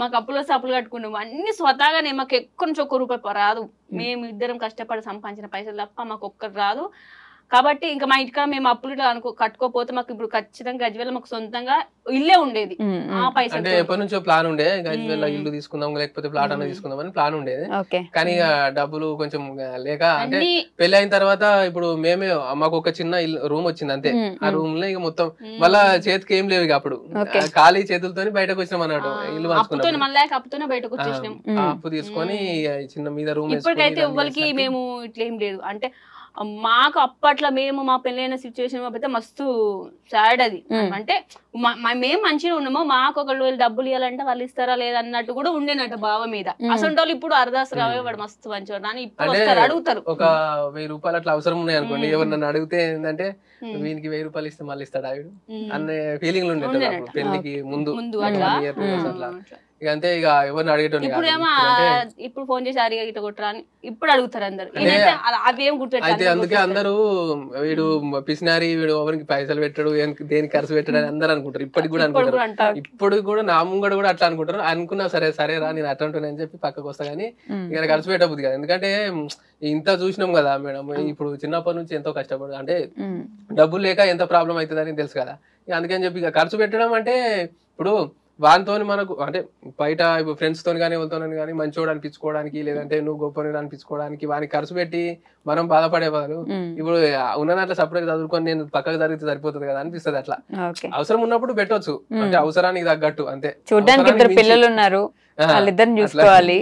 మాకు అప్పులు వస్తే అప్పులు కట్టుకున్నాం అన్ని స్వతహాగానే. మాకు ఎక్కువ నుంచి ₹1 రాదు. మేము ఇద్దరం కష్టపడి సంపాదించిన పైసలు తప్ప మాకు ఒక్కటి రాదు. కాబట్టి ఇంకా మా ఇంటికా మేము అప్పులు కట్టుకోపోతే మాకు ఇప్పుడు ఖచ్చితంగా గజ్వేల్ మాకు సొంతంగా ఇల్లే ఉండేది. ఆ పైసలు అంటే ఎప్పటి నుంచో ప్లాన్ ఉండే, గజ్వేల్ ఇల్లు తీసుకుందాం లేకపోతే ప్లాట్ అన్న తీసుకుందాం అని ప్లాన్ ఉండేది. కానీ డబ్బులు కొంచెం లేక, అంటే పెళ్లి అయిన తర్వాత ఇప్పుడు మేమే మాకు ఒక చిన్న రూమ్ వచ్చింది అంతే. ఆ రూమ్ లో ఇక మొత్తం మళ్ళా చేతికి ఏం లేవు. ఇక అప్పుడు ఖాళీ చేతులతో బయటకు వచ్చినాం అన్నట్టు. ఇల్లు అప్పుతోనే బయటకు వచ్చేసినాం. అప్పు తీసుకొని చిన్న మీద రూమ్. ఇప్పటికైతే ఎవ్వరికి మేము ఇట్లా ఏం లేదు. అంటే మాకు అప్పట్లో మేము మా పెళ్ళైన సిచ్యువేషన్ అయితే మస్తు సాడ్ అది. అంటే మేము మంచిగా ఉన్నామో మాకు ఒకళ్ళు డబ్బులు ఇవ్వాలంటే వాళ్ళు ఇస్తారా లేదన్నట్టు కూడా ఉండేనట్టు బావ మీద. అసలు వాళ్ళు ఇప్పుడు అరదాసు రావే వాడు మస్తు మంచివాడు అని ఇప్పుడు అడుగుతారు. ఒక 1000 రూపాయలు అట్లా అవసరం ఉన్నాయి అనుకోండి, ఎవరు నన్ను అడిగితే ఏంటంటే వీనికి 1000 రూపాయలు ఇస్తే మళ్ళీ ఇస్తాడు ఆవిడ అనే ఫీలింగ్ ఉండే పెళ్లికి ముందు అట్లా. ఇక అంతే, ఇక ఎవరిని అడిగేటోని. ఇప్పుడు ఫోన్ చేసి అడిగా ఇట్లా కొట్టరా అని ఇప్పుడు అడుగుతారు అందరు. అవేం గుర్తు అయితే అందుకే అందరూ వీడు పిసినారి, వీడు ఎవరికి పైసలు పెట్టాడు, దేనికి ఖర్చు పెట్టాడు అని అందరు అనుకుంటారు. ఇప్పటికి కూడా అనుకుంటారు. ఇప్పుడు కూడా నా ముంగడు కూడా అట్లా అనుకుంటారు. అనుకున్నా సరే రా నేను అట్లా ఉంటాను అని చెప్పి పక్కకు వస్తా. కానీ ఇక ఖర్చు పెట్టబుద్ది కదా. ఎందుకంటే ఇంత చూసినాం కదా మేడం. ఇప్పుడు చిన్నప్పటి నుంచి ఎంతో కష్టపడు, అంటే డబ్బులు లేక ఎంత ప్రాబ్లం అవుతుంది అని తెలుసు కదా. ఇక అందుకని చెప్పి ఇక ఖర్చు పెట్టడం అంటే ఇప్పుడు వానితో మనకు అంటే బయట ఇప్పుడు ఫ్రెండ్స్ తోని కానీ ఎవరితో కానీ మంచోడు అనిపించుకోవడానికి, లేదంటే నువ్వు గొప్ప అనిపించుకోవడానికి వానికి ఖర్చు పెట్టి మనం బాధపడేవారు. ఇప్పుడు ఉన్న దాంట్లో సపరేట్ చదువుకొని నేను పక్కకు జరిగితే సరిపోతుంది కదా అనిపిస్తుంది. అట్లా అవసరం ఉన్నప్పుడు పెట్టవచ్చు, అంటే అవసరానికి తగ్గట్టు అంతే. చూడడానికి 2 పిల్లలు ఉన్నారు, వాళ్ళిద్దరిని చూసుకోవాలి,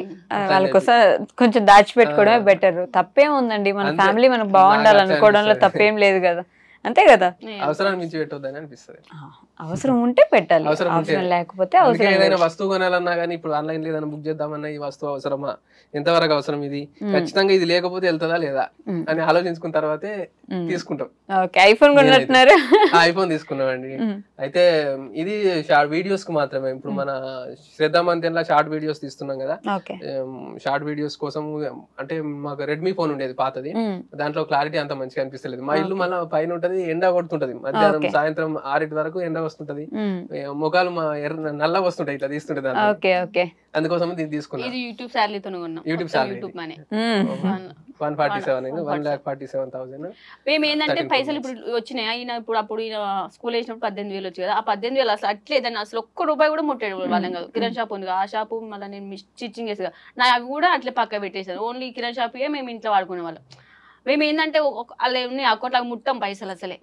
వాళ్ళ కోసం కొంచెం దాచిపెట్టుకోవడమే బెటర్. తప్పేం ఉందండి, మన ఫ్యామిలీ మనకు బాగుండాలి అనుకోవడంలో తప్పేం లేదు కదా. అంతే కదా, అవసరాన్ని మించి పెట్టొద్దని అనిపిస్తుంది. అవసరం ఉంటే పెట్టాలి, అవసరం లేకపోతే అవసరం. ఏదైనా వస్తువు కొనాలన్నా కానీ ఇప్పుడు ఆన్లైన్ లో ఏదైనా బుక్ చేద్దామన్నా ఈ వస్తువు అవసరమా, ఎంతవరకు అవసరం, ఇది ఖచ్చితంగా ఇది లేకపోతే వెళ్తుందా లేదా అని ఆలోచించుకున్న తర్వాతే తీసుకుంటాం. ఐఫోన్ కొన్నట్టున్నారు? ఐఫోన్ తీసుకున్నామండి. అయితే ఇది షార్ట్ వీడియోస్ కు మాత్రమే. ఇప్పుడు మన శ్రద్ధా మందిరంలో షార్ట్ వీడియోస్ తీస్తున్నాం కదా. షార్ట్ వీడియోస్ కోసం అంటే మాకు రెడ్మీ ఫోన్ ఉండేది పాతది, దాంట్లో క్లారిటీ అంత మంచిగా అనిపిస్తలేదు. మా ఇల్లు మళ్ళీ పైన ఉంటది, ఎండ కొడుతుంటది, మధ్యాహ్నం సాయంత్రం 6 వరకు ఎండ వస్తుంటది, ముఖాలు నల్ల వస్తుంటాయి, ఇట్లా తీస్తుంటది. అందుకోసం దీన్ని తీసుకున్నాం. యూట్యూబ్ శాలరీతో యూట్యూబ్ శాలరీ 147,000. మేము ఏంటంటే పైసలు ఇప్పుడు వచ్చినాయి. ఆయన అప్పుడు ఈయన స్కూల్ వేసినప్పుడు 18,000 వచ్చి కదా. ఆ 18,000 అసలు అట్లేదని అసలు ₹1 కూడా ముట్టాడు వాళ్ళం కాదు. కిరాణ్ షాప్ ఉంది, ఆ షాపు మళ్ళీ నేను స్టిచ్చింగ్ చేసేదా, నా అవి కూడా అట్లే పక్క పెట్టేసాను. ఓన్లీ కిరాణ్ షాప్ మేము ఇంట్లో వాడుకునే వాళ్ళం. మేము ఏంటంటే వాళ్ళని అకౌంట్లో ముట్టం పైసలు అసలే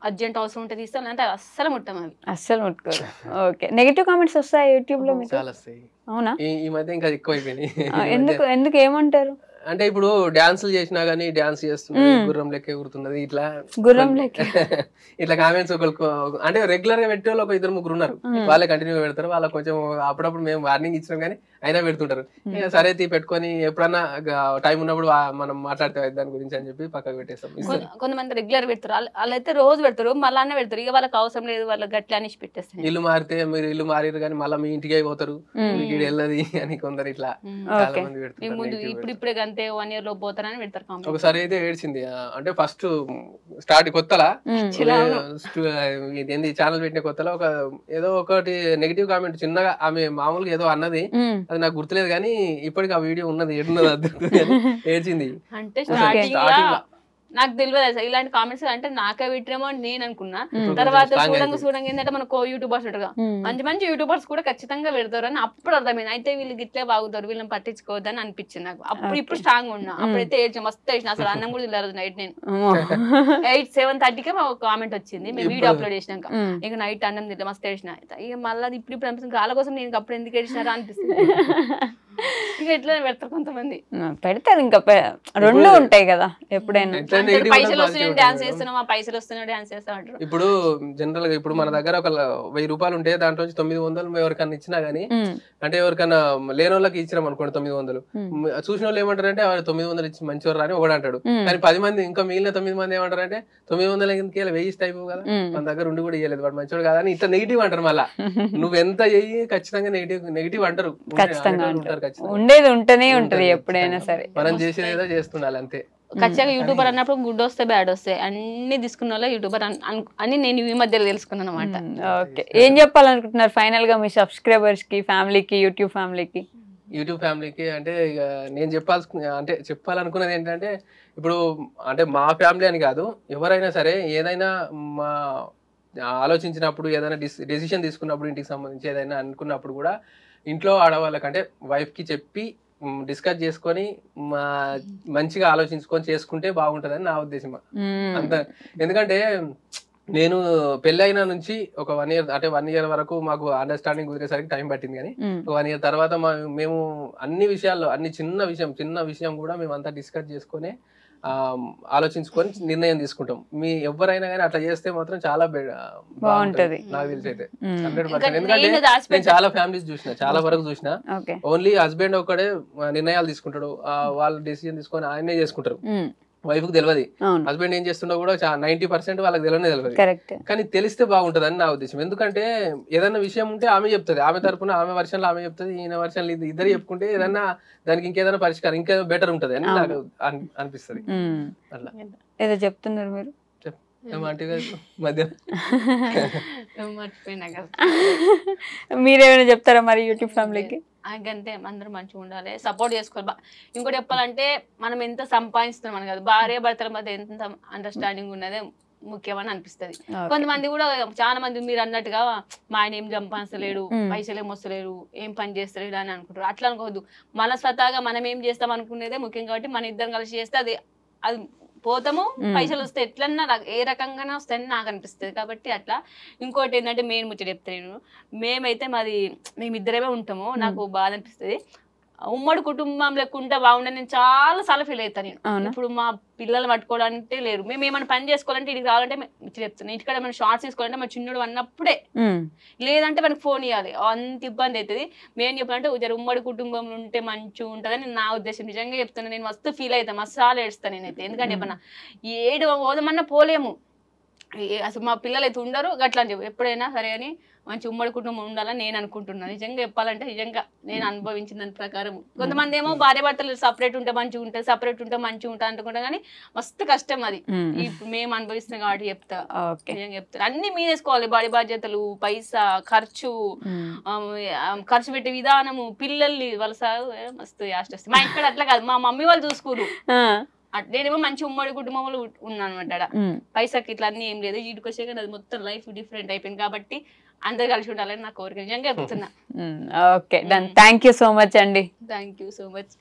అర్జెంట్ అవసరం ఉంటే తీస్తాం అంటే అస్సలు ముట్టం అవి అస్సలు ముట్టుకోరు. ఓకే, నెగటివ్ కామెంట్స్ వస్తాయి యూట్యూబ్ లో మీకు? చాలా వస్తాయి. అవునా? ఈ మధ్య ఇంకా ఎక్కువ అయిపోయినాయి. ఎందుకు ఏమంటారు అంటే ఇప్పుడు డాన్సులు చేసినా గానీ డాన్స్ చేస్తున్నది, గుర్రం లెక్క ఎగురుతున్నది, ఇట్లా గుర్రం లెక్క ఇట్లా కామెంట్స్ ఒకరికి అంటే రెగ్యులర్ గా పెట్టే వాళ్ళు ఒక 2-3 ఉన్నారు. వాళ్ళే కంటిన్యూ పెడతారు. వాళ్ళకి కొంచెం అప్పుడప్పుడు మేము వార్నింగ్ ఇచ్చినాం కానీ అయినా పెడుతుంటారు. ఇక సరే పెట్టుకొని ఎప్పుడన్నా టైం ఉన్నప్పుడు మనం మాట్లాడితే దాని గురించి అని చెప్పి పక్కకు పెట్టేస్తాం. కొంతమంది రెగ్యులర్ పెడతారు, వాళ్ళైతే రోజు పెడతారు, మళ్ళీ పెడతారు. ఇక వాళ్ళకి అవసరం లేదు, వాళ్ళకి గట్లా అనేసి పెట్టేస్తారు. ఇల్లు మారితే మీరు ఇల్లు మారిరు కానీ మళ్ళీ మీ ఇంటికి అయిపోతారు, మీకు వెళ్ళదు అని కొందరు ఇట్లా చాలా మంది పెడతారు. ముందు ఇప్పుడే అంతే 1 year లో పోతారని పెడతారు. ఒకసారి అయితే ఏడ్చింది. అంటే ఫస్ట్ స్టార్ట్ కొత్తలా ఏంది ఛానల్ పెట్టిన కొత్తలో ఏదో ఒకటి నెగిటివ్ కామెంట్ చిన్నగా ఆమె మామూలుగా ఏదో అన్నది, అది నాకు గుర్తులేదు కానీ ఇప్పటికి ఆ వీడియో ఉన్నది, ఏడున్నది అద్దరు ఏడ్చింది. అంటే స్టార్టింగ్ నాకు తెలియదు అసలు ఇలాంటి కామెంట్స్ అంటే నాకే పెట్టినేమో అని నేను అనుకున్నా. తర్వాత చూడంగా ఏంటంటే మనకు యూట్యూబర్స్ ఉంటారుగా, మంచి యూట్యూబర్స్ కూడా ఖచ్చితంగా పెడతారు అని అప్పుడు అర్థమైంది. అయితే వీళ్ళు గిట్లే బాగుతారు, వీళ్ళని పట్టించుకోవద్దని అనిపించింది నాకు. అప్పుడు ఇప్పుడు స్ట్రాంగ్ ఉన్నా. అప్పుడైతే ఏడ్చాను, మస్తు వేసిన. అసలు అన్నం కూడా తెలియదు నైట్. నేను 7:30కే ఒక కామెంట్ వచ్చింది మేము వీడియో అప్లోడ్ చేసినాక. ఇక నైట్ అన్నం తింటే మస్తు ఏడ్చిన. ఇక మళ్ళీ ఇప్పుడు అనిపిస్తుంది వాళ్ళ కోసం నేను అప్పుడు ఎందుకు ఏడ్చినారా అనిపిస్తుంది. ఇక ఎట్లా పెడతారు కొంతమంది, పెడతారు. ఇంకా రెండు ఉంటాయి కదా ఎప్పుడైనా. పైసలు వస్తున్నాయి డాన్స్ చేస్తున్నాం, ఆ పైసలు వస్తున్నాయి డాన్స్ చేస్తాం అంటారు. ఇప్పుడు జనరల్ గా ఇప్పుడు మన దగ్గర ఒక 1000 రూపాయలు ఉంటే దాంట్లో 900 ఎవరికన్నా ఇచ్చినా గానీ, అంటే ఎవరికన్నా లేని వాళ్ళకి ఇచ్చినాం అనుకోండి 900, చూసిన వాళ్ళు ఏమంటారంటే 900 ఇచ్చి మంచివారు అని ఒకడు అంటాడు. కానీ 10 మంది ఇంకా మిగిలిన 9 మంది ఏమంటారంటే 900 ఎందుకు 1000 ఇస్తే అయిపోవు కదా, మన దగ్గర ఉండి కూడా ఇవ్వలేదు వాడు మంచివాడు కాదని ఇట్లా నెగిటివ్ అంటారు. మళ్ళా నువ్వు ఎంత చెయ్యి ఖచ్చితంగా నెగిటివ్ అంటారు. ఉండేది ఉంటేనే ఉంటది ఎప్పుడైనా సరే. మనం చేసేది ఏదో చేస్తుండాలి అంతే. ఖచ్చితంగా యూట్యూబర్ అన్నప్పుడు గుడ్ వస్తే బ్యాడ్ వస్తాయి అన్ని తీసుకున్న వాళ్ళ యూట్యూబర్ అని నేను ఈ మధ్యలో తెలుసుకున్నాను అనమాట. ఓకే, ఏం చెప్పాలనుకుంటున్నారు ఫైనల్ గా మీ సబ్స్క్రైబర్స్ కి, ఫ్యామిలీకి, యూట్యూబ్ ఫ్యామిలీకి? అంటే ఇక నేను చెప్పాలనుకున్నది ఏంటంటే, ఇప్పుడు అంటే మా ఫ్యామిలీ అని కాదు, ఎవరైనా సరే ఏదైనా మా ఆలోచించినప్పుడు, ఏదైనా డెసిషన్ తీసుకున్నప్పుడు, ఇంటికి సంబంధించి ఏదైనా అనుకున్నప్పుడు కూడా ఇంట్లో ఆడవాళ్ళకంటే వైఫ్ కి చెప్పి డిస్కస్ చేసుకొని మంచిగా ఆలోచించుకొని చేసుకుంటే బాగుంటదని నా ఉద్దేశం అంత. ఎందుకంటే నేను పెళ్ళైన నుంచి ఒక 1 year, అంటే 1 year వరకు మాకు అండర్స్టాండింగ్ కుదిరేసరికి టైం పట్టింది. కానీ 1 year తర్వాత మేము అన్ని విషయాల్లో, చిన్న విషయం కూడా మేము అంతా డిస్కస్ చేసుకొని ఆలోచించుకొని నిర్ణయం తీసుకుంటాం. ఎవరైనా కానీ అట్లా చేస్తే మాత్రం చాలా బాగుంటది నాకు తెలిసి అయితే 100%. ఎందుకంటే నేను చాలా ఫ్యామిలీస్ చూసిన, చాలా వరకు చూసిన, ఓన్లీ హస్బెండ్ ఒక్కడే నిర్ణయాలు తీసుకుంటాడు, వాళ్ళు డెసిజన్ తీసుకొని ఆయనే చేసుకుంటారు. వైఫ్ కు తెలియదు హస్బెండ్ ఏం చేస్తుండో కూడా 90% వాళ్ళకి తెలియదు. కానీ తెలిస్తే బాగుంటది అని నా ఉద్దేశం. ఎందుకంటే ఏదైనా విషయం ఉంటే ఆమె చెప్తుంది, ఆమె తరపున ఆమె వర్షన్లో ఆమె చెప్తుంది, ఈయన వర్షన్లో ఇద్దరు చెప్పుకుంటే ఏదన్నా దానికి ఇంకేదైనా పరిష్కారం ఇంకేదో బెటర్ ఉంటది అని నాకు అనిపిస్తుంది. అట్లా ఏదో చెప్తున్నారు మీరు మీరేమైనా చెప్తారా మరి యూట్యూబ్ ఫ్యామిలీకి? అంతే, అందరూ మంచిగా ఉండాలి, సపోర్ట్ చేసుకోవాలి. ఇంకోటి చెప్పాలంటే మనం ఎంత సంపాదిస్తున్నాం అని కాదు, భార్య భర్తల మధ్య ఎంత అండర్స్టాండింగ్ ఉన్నదే ముఖ్యమని అనిపిస్తుంది. కొంతమంది కూడా చాలా మంది మీరు అన్నట్టుగా మా ఆయన ఏం సంపాదించలేడు, పైసలు ఏం వస్తలేరు, ఏం పని చేస్తలేడు అని అనుకుంటారు. అట్లా అనుకోవద్దు. మన స్వతహాగా మనం ఏం చేస్తాం అనుకునేదే ముఖ్యం. కాబట్టి మన ఇద్దరం కలిసి చేస్తే అది పోతాము, పైసలు వస్తే ఎట్లన్నా ఏ రకంగానే వస్తాయని నాకు అనిపిస్తుంది. కాబట్టి అట్లా. ఇంకోటి ఏంటంటే మెయిన్ ముచ్చట చెప్తాను, మేమిద్దరమే ఉంటాము. నాకు బాధ అనిపిస్తుంది, ఉమ్మడి కుటుంబం లెక్క ఉంటే బాగుండని నేను చాలా సార్లు ఫీల్ అవుతాను. నేను ఇప్పుడు మా పిల్లలు పట్టుకోవడానికి లేరు, మేము ఏమైనా పని చేసుకోవాలంటే ఇక్కడికి రావాలంటే చెప్తాను, ఇంటికాడ ఏమైనా షార్ట్స్ తీసుకోవాలంటే మా చిన్నోడు అన్నప్పుడే, లేదంటే మనకి ఫోన్ ఇవ్వాలి, అంత ఇబ్బంది అవుతుంది. మేము చెప్పాలంటే ఉమ్మడి కుటుంబంలో ఉంటే మంచిగా ఉంటుందని నా ఉద్దేశం. నిజంగా చెప్తాను, నేను మస్తు ఫీల్ అవుతాను, మస్తు సార్లు ఏడుస్తాను నేనైతే. ఎందుకంటే చెప్పన్నా పోదామన్నా పోలేము, అసలు మా పిల్లలు అయితే ఉండరు గట్లా అని చెప్పి. ఎప్పుడైనా సరే అని మంచి ఉమ్మడి కుటుంబం ఉండాలని నేను అనుకుంటున్నాను. నిజంగా చెప్పాలంటే నిజంగా నేను అనుభవించిన దాని ప్రకారం. కొంతమంది ఏమో భార్య భర్తలు సపరేట్ ఉంటే మంచిగా ఉంటుంది, సపరేట్ ఉంటే మంచిగా ఉంటా అనుకుంటాం, కానీ మస్తు కష్టం అది. ఇప్పుడు మేము అనుభవిస్తున్నాం కాబట్టి చెప్తా, నిజంగా చెప్తాను. అన్ని మీదేసుకోవాలి, బాడీ బాధ్యతలు, పైసా ఖర్చు పెట్టే విధానము, పిల్లల్ని వాళ్ళ మస్తు యాస్ట్ వస్తుంది. మా ఇక్కడ అట్లా కాదు, మా మమ్మీ వాళ్ళు చూసుకోరు. నేనేమో మంచి ఉమ్మడి కుటుంబంలో ఉన్నాను అనమాట. పైసాకి ఇట్లా అన్ని ఏం లేదు, వీటికి వచ్చే కానీ అది మొత్తం లైఫ్ డిఫరెంట్ అయిపోయింది. కాబట్టి అందరు కలిసి ఉండాలని నా కోరిక. నిజంగా చెప్తున్నా. Okay, done. Thank you so much అండి. Thank you so much.